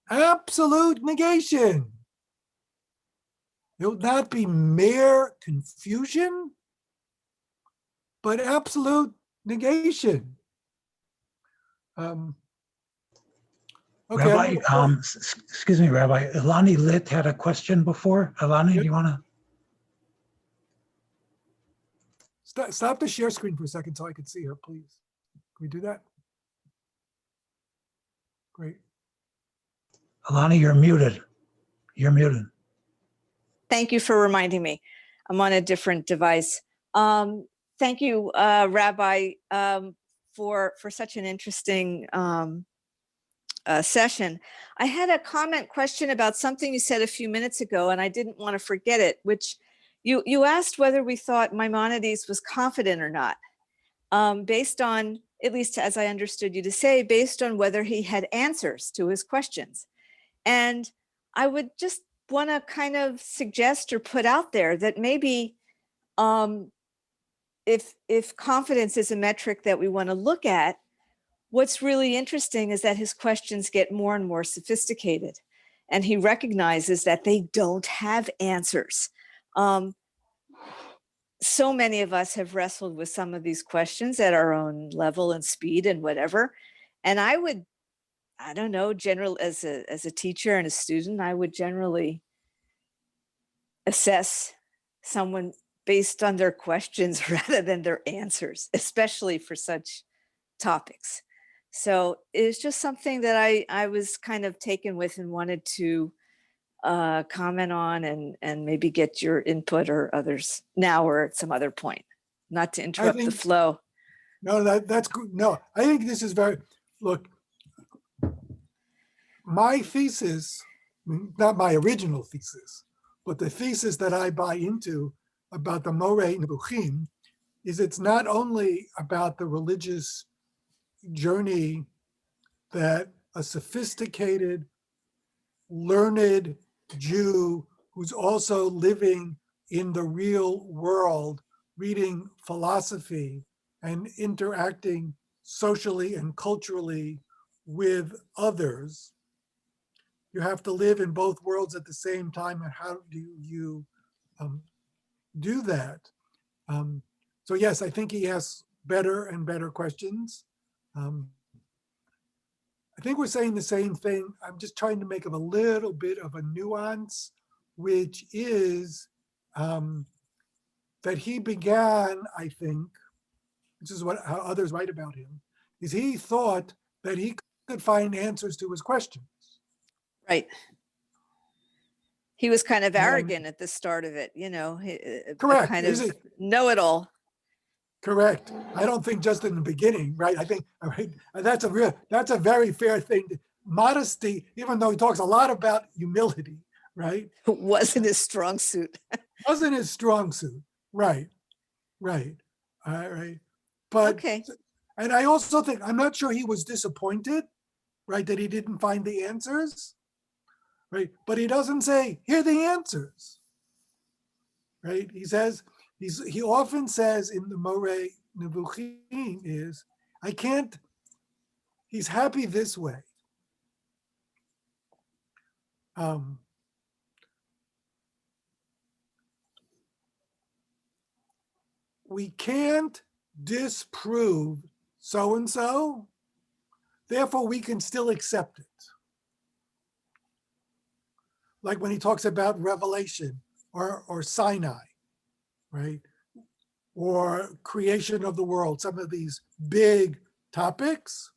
Absolute negation. It will not be mere confusion, but absolute negation. Okay. Rabbi, excuse me, Rabbi, Ilani Litt had a question before. Ilani, do you want to? Stop the share screen for a second so I can see her, please. Can we do that? Great. Ilani, you're muted. You're muted. Thank you for reminding me. I'm on a different device. Thank you, Rabbi, for such an interesting session. I had a question about something you said a few minutes ago, and I didn't want to forget it, which you asked whether we thought Maimonides was confident or not, based on, at least as I understood you to say, based on whether he had answers to his questions. And I would just want to kind of suggest or put out there that maybe if confidence is a metric that we want to look at, what's really interesting is that his questions get more and more sophisticated, and he recognizes that they don't have answers. So many of us have wrestled with some of these questions at our own level and speed and whatever. And I don't know, as a teacher and a student, I would generally assess someone based on their questions rather than their answers, especially for such topics. So it's just something that I was kind of taken with and wanted to comment on and maybe get your input or others now or at some other point, not to interrupt the flow. No, that's good. No, I think this is look, my thesis, not my original thesis, but the thesis that I buy into about the Moreh Nevuchim is it's not only about the religious journey that a sophisticated, learned Jew who's also living in the real world, reading philosophy and interacting socially and culturally with others. You have to live in both worlds at the same time. And how do you do that? So yes, I think he has better and better questions. I think we're saying the same thing. I'm just trying to make a little bit of a nuance, which is that he began, I think, this is how others write about him, is he thought that he could find answers to his questions. Right. He was kind of And- arrogant at the start of it, a Correct. kind Is of it- know-it-all. Correct. I don't think just in the beginning, right? I think that's a very fair thing. Modesty, even though he talks a lot about humility, right? Wasn't his strong suit. Wasn't his strong suit. Right. Right. All right. But, Okay. and I also think, I'm not sure he was disappointed, right, that he didn't find the answers, right? But he doesn't say, here are the answers, right? He says, he often says in the Moreh Nevuchim is, I can't, he's happy this way. We can't disprove so-and-so, therefore we can still accept it. Like when he talks about Revelation or Sinai, right? Or creation of the world, some of these big topics.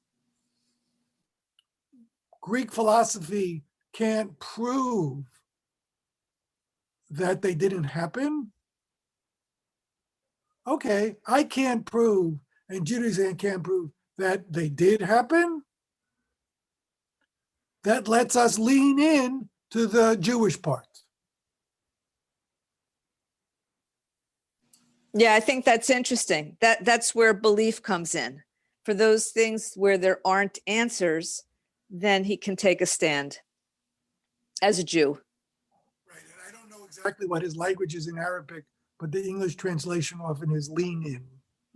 Greek philosophy can't prove that they didn't happen. Okay, I can't prove, and Judaism can't prove that they did happen. That lets us lean in to the Jewish part. Yeah, I think that's interesting. That's where belief comes in. For those things where there aren't answers, then he can take a stand as a Jew. Right, and I don't know exactly what his language is in Arabic, but the English translation often is lean in.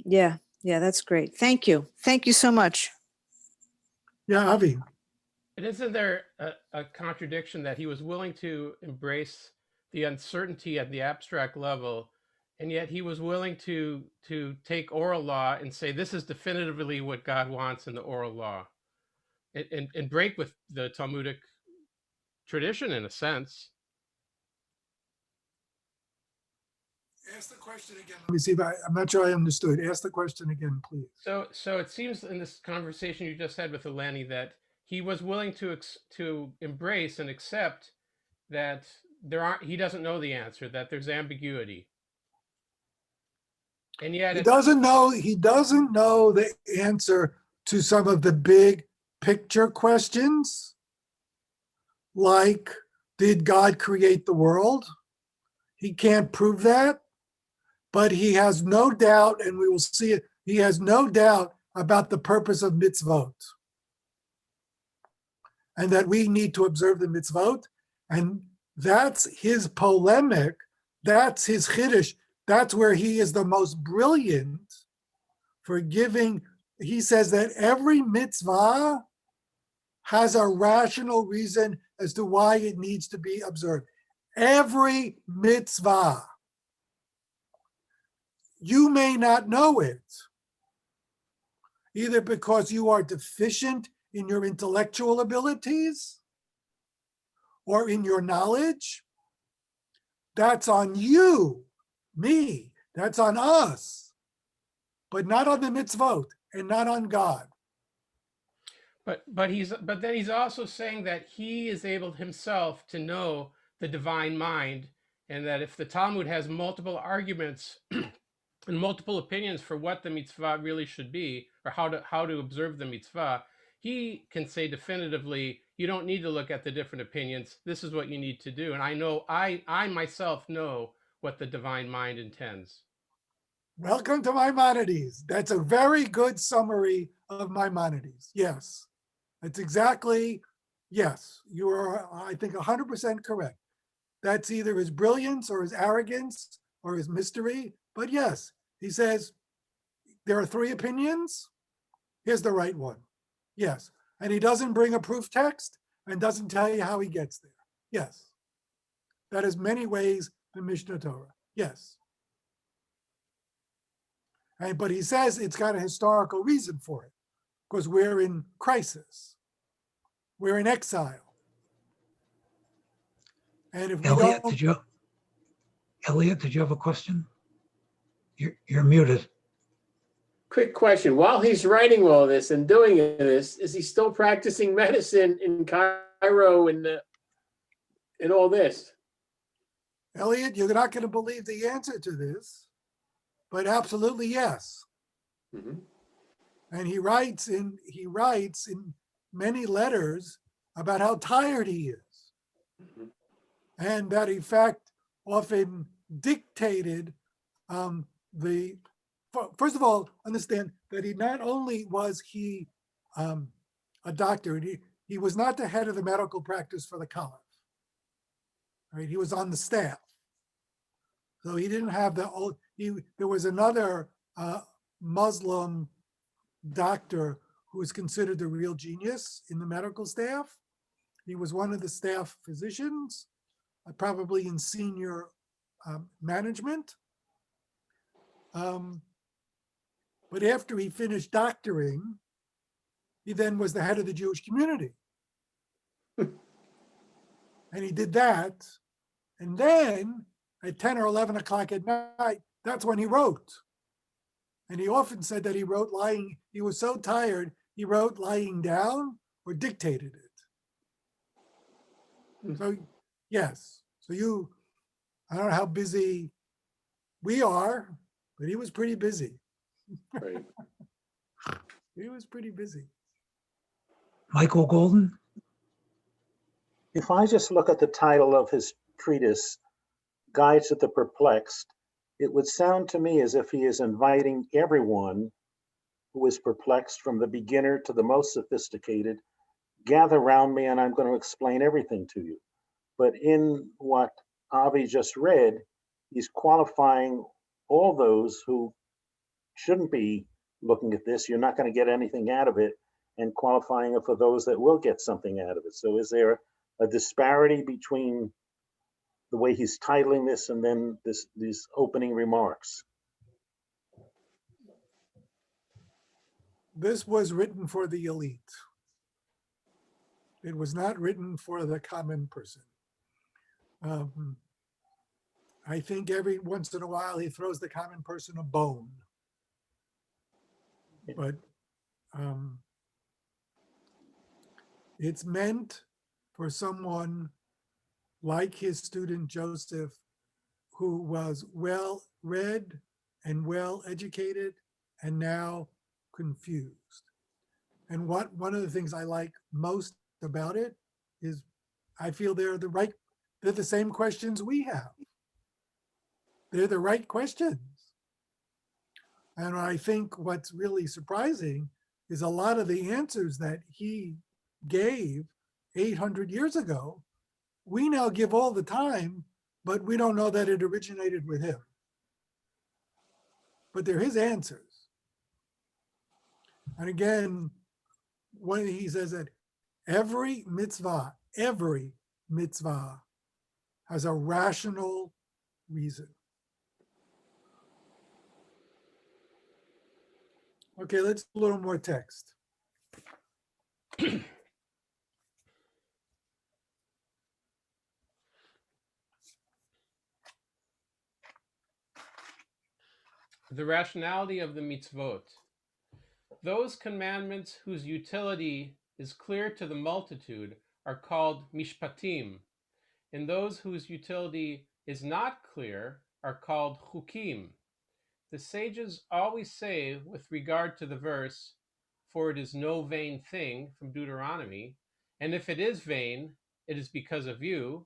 Yeah, that's great. Thank you. Thank you so much. Yeah, Avi. And isn't there a contradiction that he was willing to embrace the uncertainty at the abstract level, and yet he was willing to take oral law and say, this is definitively what God wants in the oral law, and break with the Talmudic tradition in a sense? Ask the question again. Let me see if I'm not sure I understood. Ask the question again, please. So it seems in this conversation you just had with Eleni that he was willing to embrace and accept that he doesn't know the answer, that there's ambiguity. And yet He doesn't know the answer to some of the big picture questions, like, did God create the world? He can't prove that, but he has no doubt, and we will see it, he has no doubt about the purpose of mitzvot, and that we need to observe the mitzvot, and that's his polemic, that's his chiddush, that's where he is the most brilliant for giving. He says that every mitzvah has a rational reason as to why it needs to be observed. Every mitzvah. You may not know it, either because you are deficient in your intellectual abilities or in your knowledge. That's on you, me, that's on us, but not on the mitzvot and not on God. But then he's also saying that he is able himself to know the divine mind, and that if the Talmud has multiple arguments and multiple opinions for what the mitzvah really should be, or how to observe the mitzvah, he can say definitively, you don't need to look at the different opinions. This is what you need to do. And I myself know what the divine mind intends. Welcome to Maimonides. That's a very good summary of Maimonides. Yes, that's exactly, yes, you are, I think, 100% correct. That's either his brilliance or his arrogance or his mystery. But yes, he says, there are three opinions. Here's the right one. Yes. And he doesn't bring a proof text and doesn't tell you how he gets there. Yes. That is many ways the Mishnah Torah. Yes. But he says it's got a historical reason for it, because we're in crisis. We're in exile. And if we Elliot, don't, did you? Elliot, did you have a question? You're muted. Quick question. While he's writing all this and doing this, is he still practicing medicine in Cairo and all this? Elliot, you're not going to believe the answer to this, but absolutely yes. Mhm. And he writes in many letters about how tired he is, and that in fact often dictated first of all, understand that he not only was he a doctor, he was not the head of the medical practice for the caliph. Right, he was on the staff, so he didn't have there was another Muslim doctor who was considered the real genius in the medical staff. He was one of the staff physicians, probably in senior management. But after he finished doctoring, he then was the head of the Jewish community. And he did that. And then at 10 or 11 o'clock at night, that's when he wrote. And he often said that he wrote lying. He was so tired, he wrote lying down or dictated it. So, yes. So I don't know how busy we are, but he was pretty busy. Right. He was pretty busy. Michael Golden? If I just look at the title of his treatise, Guide to the Perplexed, it would sound to me as if he is inviting everyone who is perplexed, from the beginner to the most sophisticated, gather around me and I'm going to explain everything to you. But in what Avi just read, he's qualifying all those who shouldn't be looking at this. You're not going to get anything out of it, and qualifying it for those that will get something out of it. So is there a disparity between the way he's titling this and then these opening remarks? This was written for the elite. It was not written for the common person. I think every once in a while he throws the common person a bone. But it's meant for someone like his student Joseph, who was well read and well educated and now confused. And one of the things I like most about it is I feel they're the same questions we have. They're the right questions. And I think what's really surprising is a lot of the answers that he gave 800 years ago, we now give all the time, but we don't know that it originated with him. But they're his answers. And again, when he says that every mitzvah has a rational reason. Okay, let's do a little more text. The rationality of the mitzvot. Those commandments whose utility is clear to the multitude are called mishpatim, and those whose utility is not clear are called chukim. The sages always say with regard to the verse, "For it is no vain thing," from Deuteronomy, and if it is vain, it is because of you,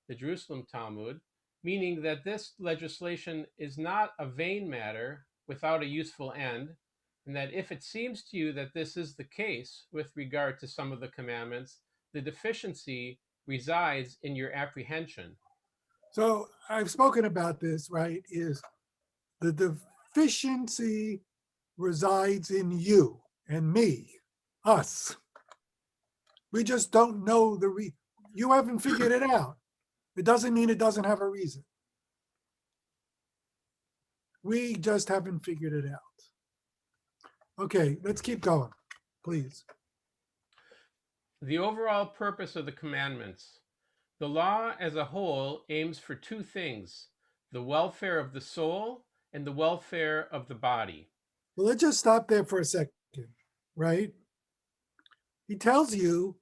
the Jerusalem Talmud, meaning that this legislation is not a vain matter without a useful end, and that if it seems to you that this is the case with regard to some of the commandments, the deficiency resides in your apprehension. So I've spoken about this, right? Is the deficiency resides in you and me, us. We just don't know you haven't figured it out. It doesn't mean it doesn't have a reason. We just haven't figured it out. Okay, let's keep going, please. The overall purpose of the commandments. The law as a whole aims for two things. the welfare of the soul, and the welfare of the body. Well, let's just stop there for a second, right? He tells you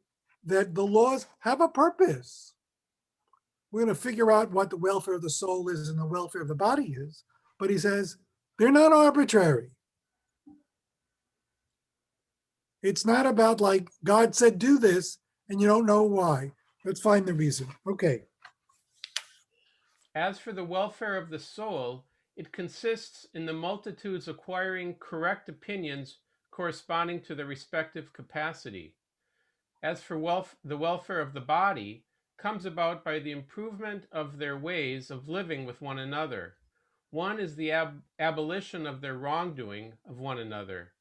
that the laws have a purpose. We're going to figure out what the welfare of the soul is and the welfare of the body is. But he says they're not arbitrary. It's not about like God said do this and you don't know why. Let's find the reason. Okay. As for the welfare of the soul, it consists in the multitudes acquiring correct opinions corresponding to their respective capacity. As for the welfare of the body, comes about by the improvement of their ways of living with one another. One is the abolition of their wrongdoing of one another.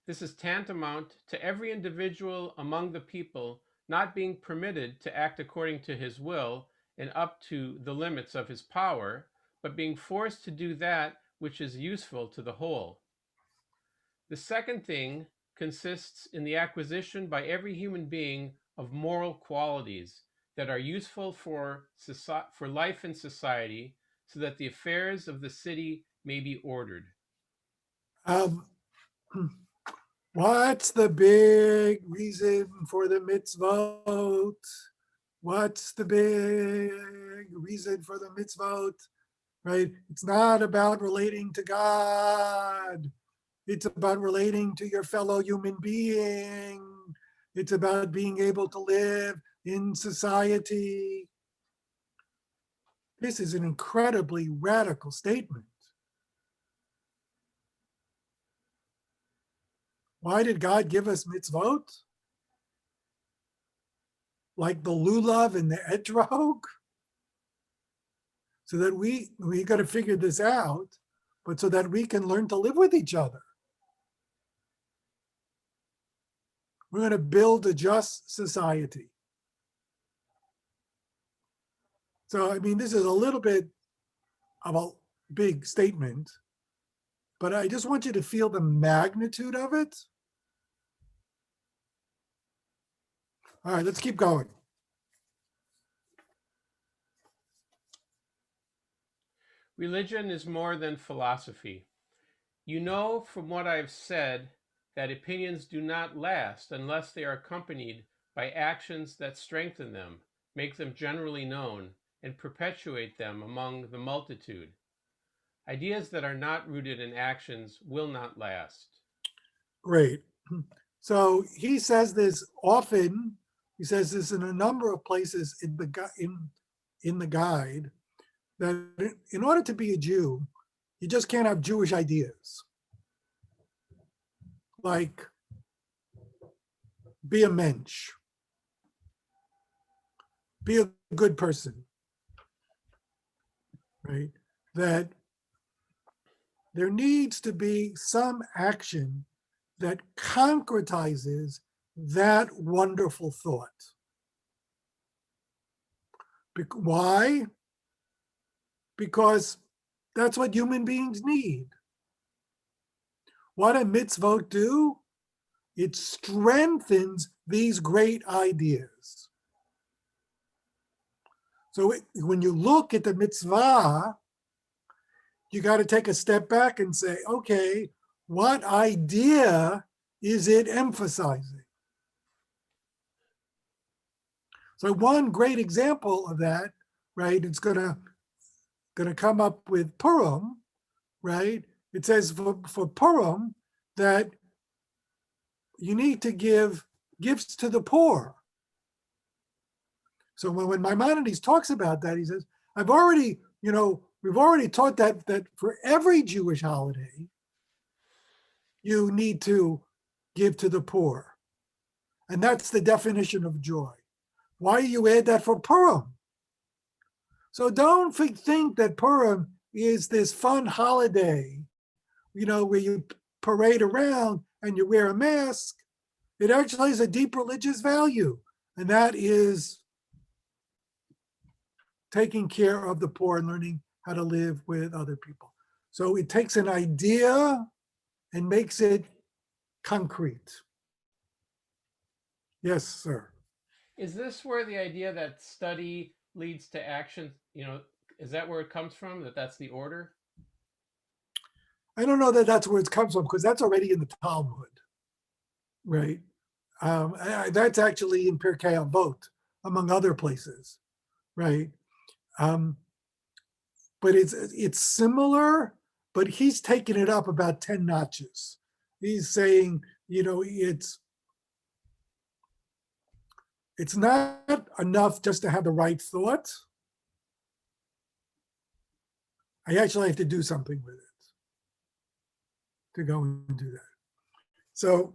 This is tantamount to every individual among the people not being permitted to act according to his will and up to the limits of his power, but being forced to do that which is useful to the whole. The second thing consists in the acquisition by every human being of moral qualities that are useful for life in society, so that the affairs of the city may be ordered. What's the big reason for the mitzvot? What's the big reason for the mitzvot? Right? It's not about relating to God. It's about relating to your fellow human being. It's about being able to live in society. This is an incredibly radical statement. Why did God give us mitzvot? Like the lulav and the etrog? So that we got to figure this out, but so that we can learn to live with each other. We're going to build a just society. So, I mean, this is a little bit of a big statement, but I just want you to feel the magnitude of it. All right, let's keep going. Religion is more than philosophy. You know from what I have said that opinions do not last unless they are accompanied by actions that strengthen them, make them generally known, and perpetuate them among the multitude. Ideas that are not rooted in actions will not last. Great. So he says this often. He says this in a number of places in the guide, that in order to be a Jew, you just can't have Jewish ideas. Like, be a mensch. Be a good person. Right? That there needs to be some action that concretizes that wonderful thought. Why? Because that's what human beings need. What do mitzvot do? It strengthens these great ideas. So when you look at the mitzvah, you got to take a step back and say, okay, what idea is it emphasizing? So one great example of that, right, it's gonna come up with Purim, right? It says for Purim that you need to give gifts to the poor. So when Maimonides talks about that, he says, we've already taught that for every Jewish holiday, you need to give to the poor. And that's the definition of joy. Why do you add that for Purim? So don't think that Purim is this fun holiday, where you parade around and you wear a mask. It actually has a deep religious value, and that is taking care of the poor and learning how to live with other people. So it takes an idea and makes it concrete. Yes, sir. Is this where the idea that study leads to action, Is that where it comes from? That's the order? I don't know that that's where it comes from, because that's already in the Talmud, right? That's actually in Pirkei Avot, among other places, right? But it's similar, but he's taken it up about 10 notches. He's saying, it's not enough just to have the right thought. I actually have to do something with it to go and do that. So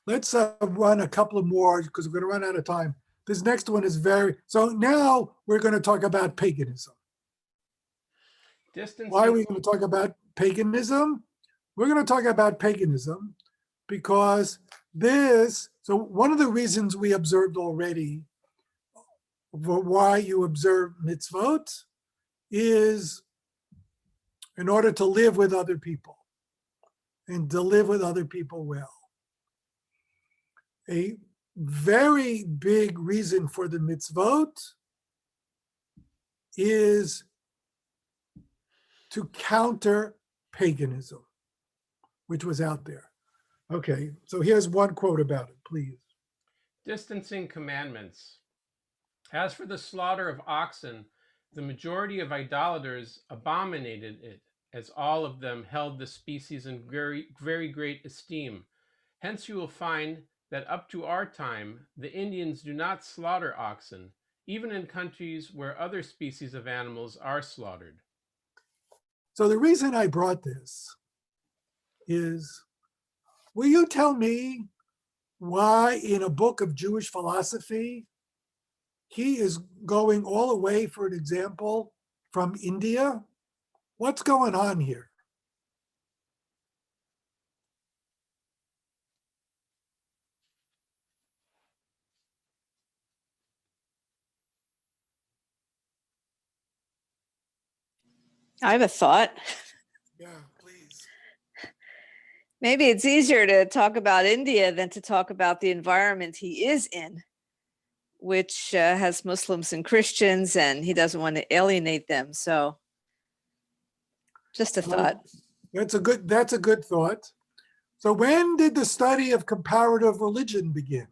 let's run a couple of more, because we're going to run out of time. This next one is so now we're going to talk about paganism. Why are we going to talk about paganism? We're going to talk about paganism because so one of the reasons we observed already for why you observe mitzvot is in order to live with other people and to live with other people well. A very big reason for the mitzvot is to counter paganism, which was out there. Okay, so here's one quote about it, please. Distancing commandments. As for the slaughter of oxen, the majority of idolaters abominated it, as all of them held the species in very, very great esteem. Hence you will find that up to our time, the Indians do not slaughter oxen, even in countries where other species of animals are slaughtered. So the reason I brought this is, will you tell me why in a book of Jewish philosophy, he is going all the way, for an example, from India? What's going on here? I have a thought. Yeah, please. Maybe it's easier to talk about India than to talk about the environment he is in, which has Muslims and Christians, and he doesn't want to alienate them. So just a thought. That's a good thought. So when did the study of comparative religion begin?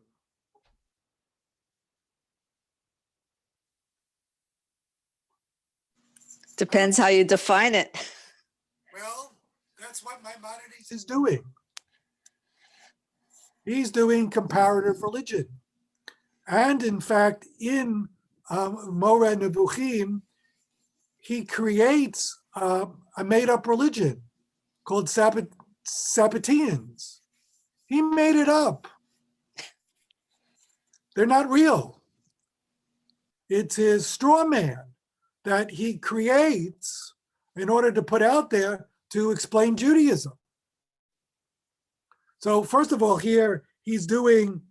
Depends how you define it. Well, that's what Maimonides is doing. He's doing comparative religion. And in fact, in Moreh Nevuchim, he creates a made-up religion called Sabbateans. He made it up. They're not real. It's his straw man that he creates in order to put out there to explain Judaism. So first of all, here he's doing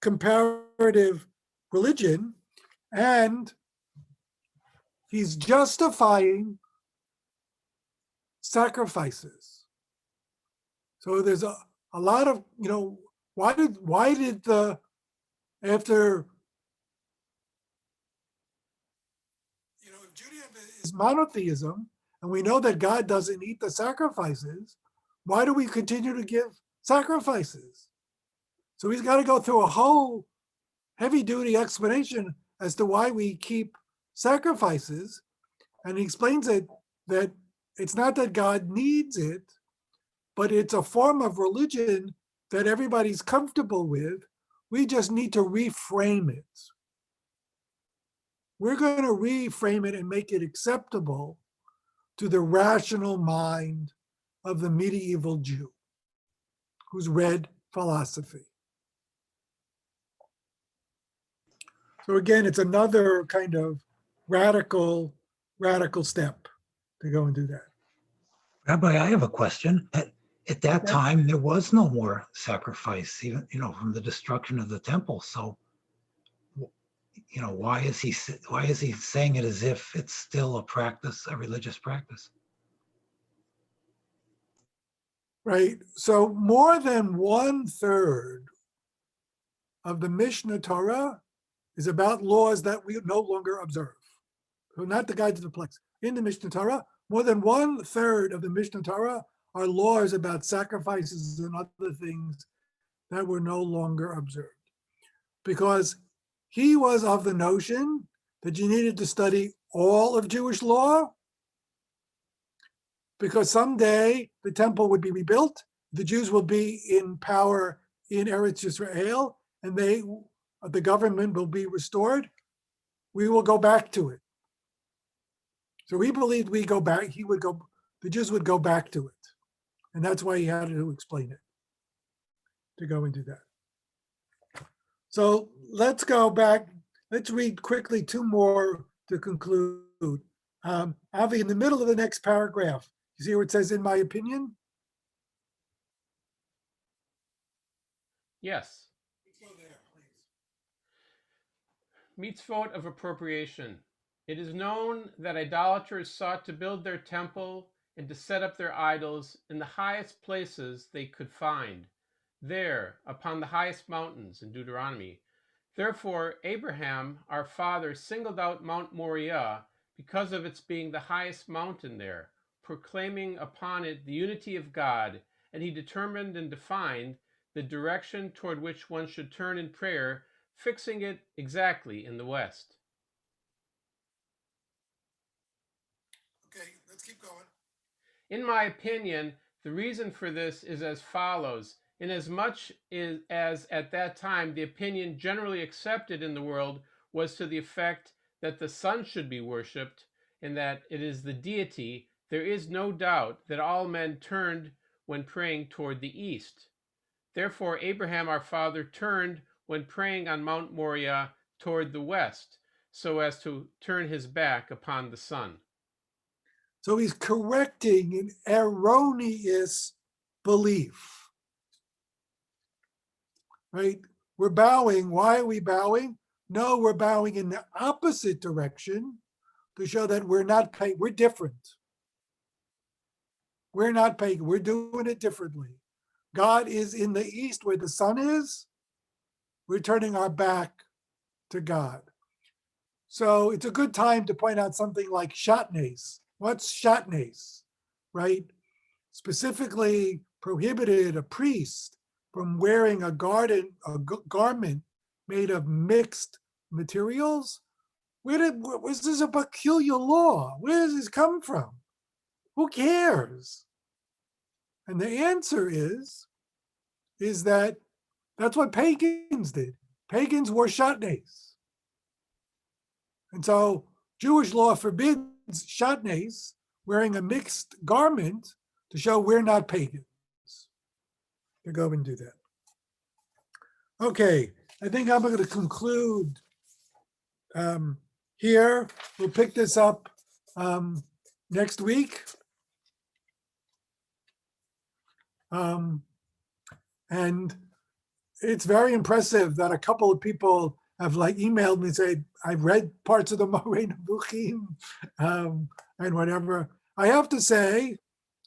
comparative religion, and he's justifying sacrifices. So there's a lot of, why did after Judaism is monotheism, and we know that God doesn't eat the sacrifices, why do we continue to give sacrifices? So he's got to go through a whole heavy-duty explanation as to why we keep sacrifices, and he explains it that it's not that God needs it, but it's a form of religion that everybody's comfortable with. We just need to reframe it. We're going to reframe it and make it acceptable to the rational mind of the medieval Jew who's read philosophy. So again, it's another kind of radical step to go and do that. Rabbi, I have a question. At that time, there was no more sacrifice, even, from the destruction of the temple. So, why is he saying it as if it's still a practice, a religious practice? Right. So more than 1/3 of the Mishnah Torah is about laws that we no longer observe. so not the guide to the Perplexed, in the Mishnah Torah, more than 1/3 of the Mishnah Torah are laws about sacrifices and other things that were no longer observed. Because he was of the notion that you needed to study all of Jewish law, because someday the temple would be rebuilt, the Jews will be in power in Eretz Yisrael, and the government will be restored. We will go back to it. So he believed we go back, the Jews would go back to it. And that's why he had to explain it, to go into that. So let's go back. Let's read quickly 2 more to conclude. Avi, in the middle of the next paragraph, you see where it says, in my opinion? Yes. Let's go there, please. Mitzvot of appropriation. It is known that idolaters sought to build their temple and to set up their idols in the highest places they could find, there, upon the highest mountains in Deuteronomy. Therefore, Abraham, our father, singled out Mount Moriah because of its being the highest mountain there, proclaiming upon it the unity of God, and he determined and defined the direction toward which one should turn in prayer, fixing it exactly in the west. Okay, let's keep going. In my opinion, the reason for this is as follows. Inasmuch as at that time the opinion generally accepted in the world was to the effect that the sun should be worshipped and that it is the deity, there is no doubt that all men turned when praying toward the east. Therefore, Abraham our father turned when praying on Mount Moriah toward the west, so as to turn his back upon the sun. So he's correcting an erroneous belief, right? We're bowing. Why are we bowing? No, we're bowing in the opposite direction to show that we're not pagan. We're different. We're not pagan. We're doing it differently. God is in the east where the sun is. We're turning our back to God. So it's a good time to point out something like shatnez. What's shatnez, right? Specifically prohibited a priest from wearing a garment made of mixed materials. Was this a peculiar law? Where does this come from? Who cares? And the answer is that that's what pagans did. Pagans wore shatnez. And so Jewish law forbids shatnez, wearing a mixed garment, to show we're not pagans. To go and do that. Okay, I think I'm going to conclude here. We'll pick this up next week. And it's very impressive that a couple of people have emailed me and said, I've read parts of the Moreh Nevuchim and whatever. I have to say,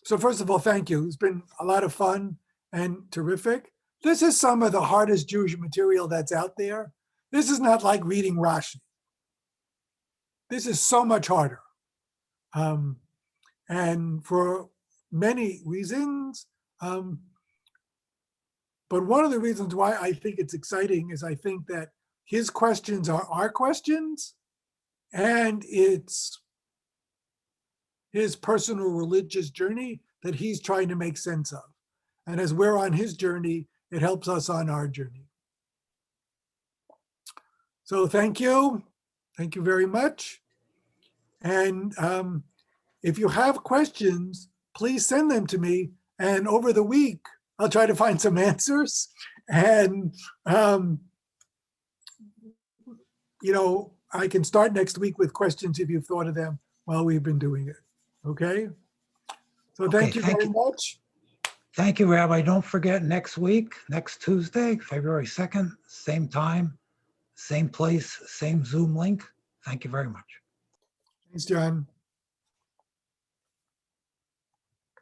so first of all, thank you. It's been a lot of fun and terrific. This is some of the hardest Jewish material that's out there. This is not like reading Rashi. This is so much harder. And for many reasons, but one of the reasons why I think it's exciting is I think that his questions are our questions, and it's his personal religious journey that he's trying to make sense of. And as we're on his journey, it helps us on our journey. So thank you. Thank you very much. And if you have questions, please send them to me. And over the week, I'll try to find some answers. And, I can start next week with questions if you've thought of them while we've been doing it. Okay? So thank you very much. Thank you, Rabbi. Don't forget next week, next Tuesday, February 2nd, same time, same place, same Zoom link. Thank you very much. Thanks, John.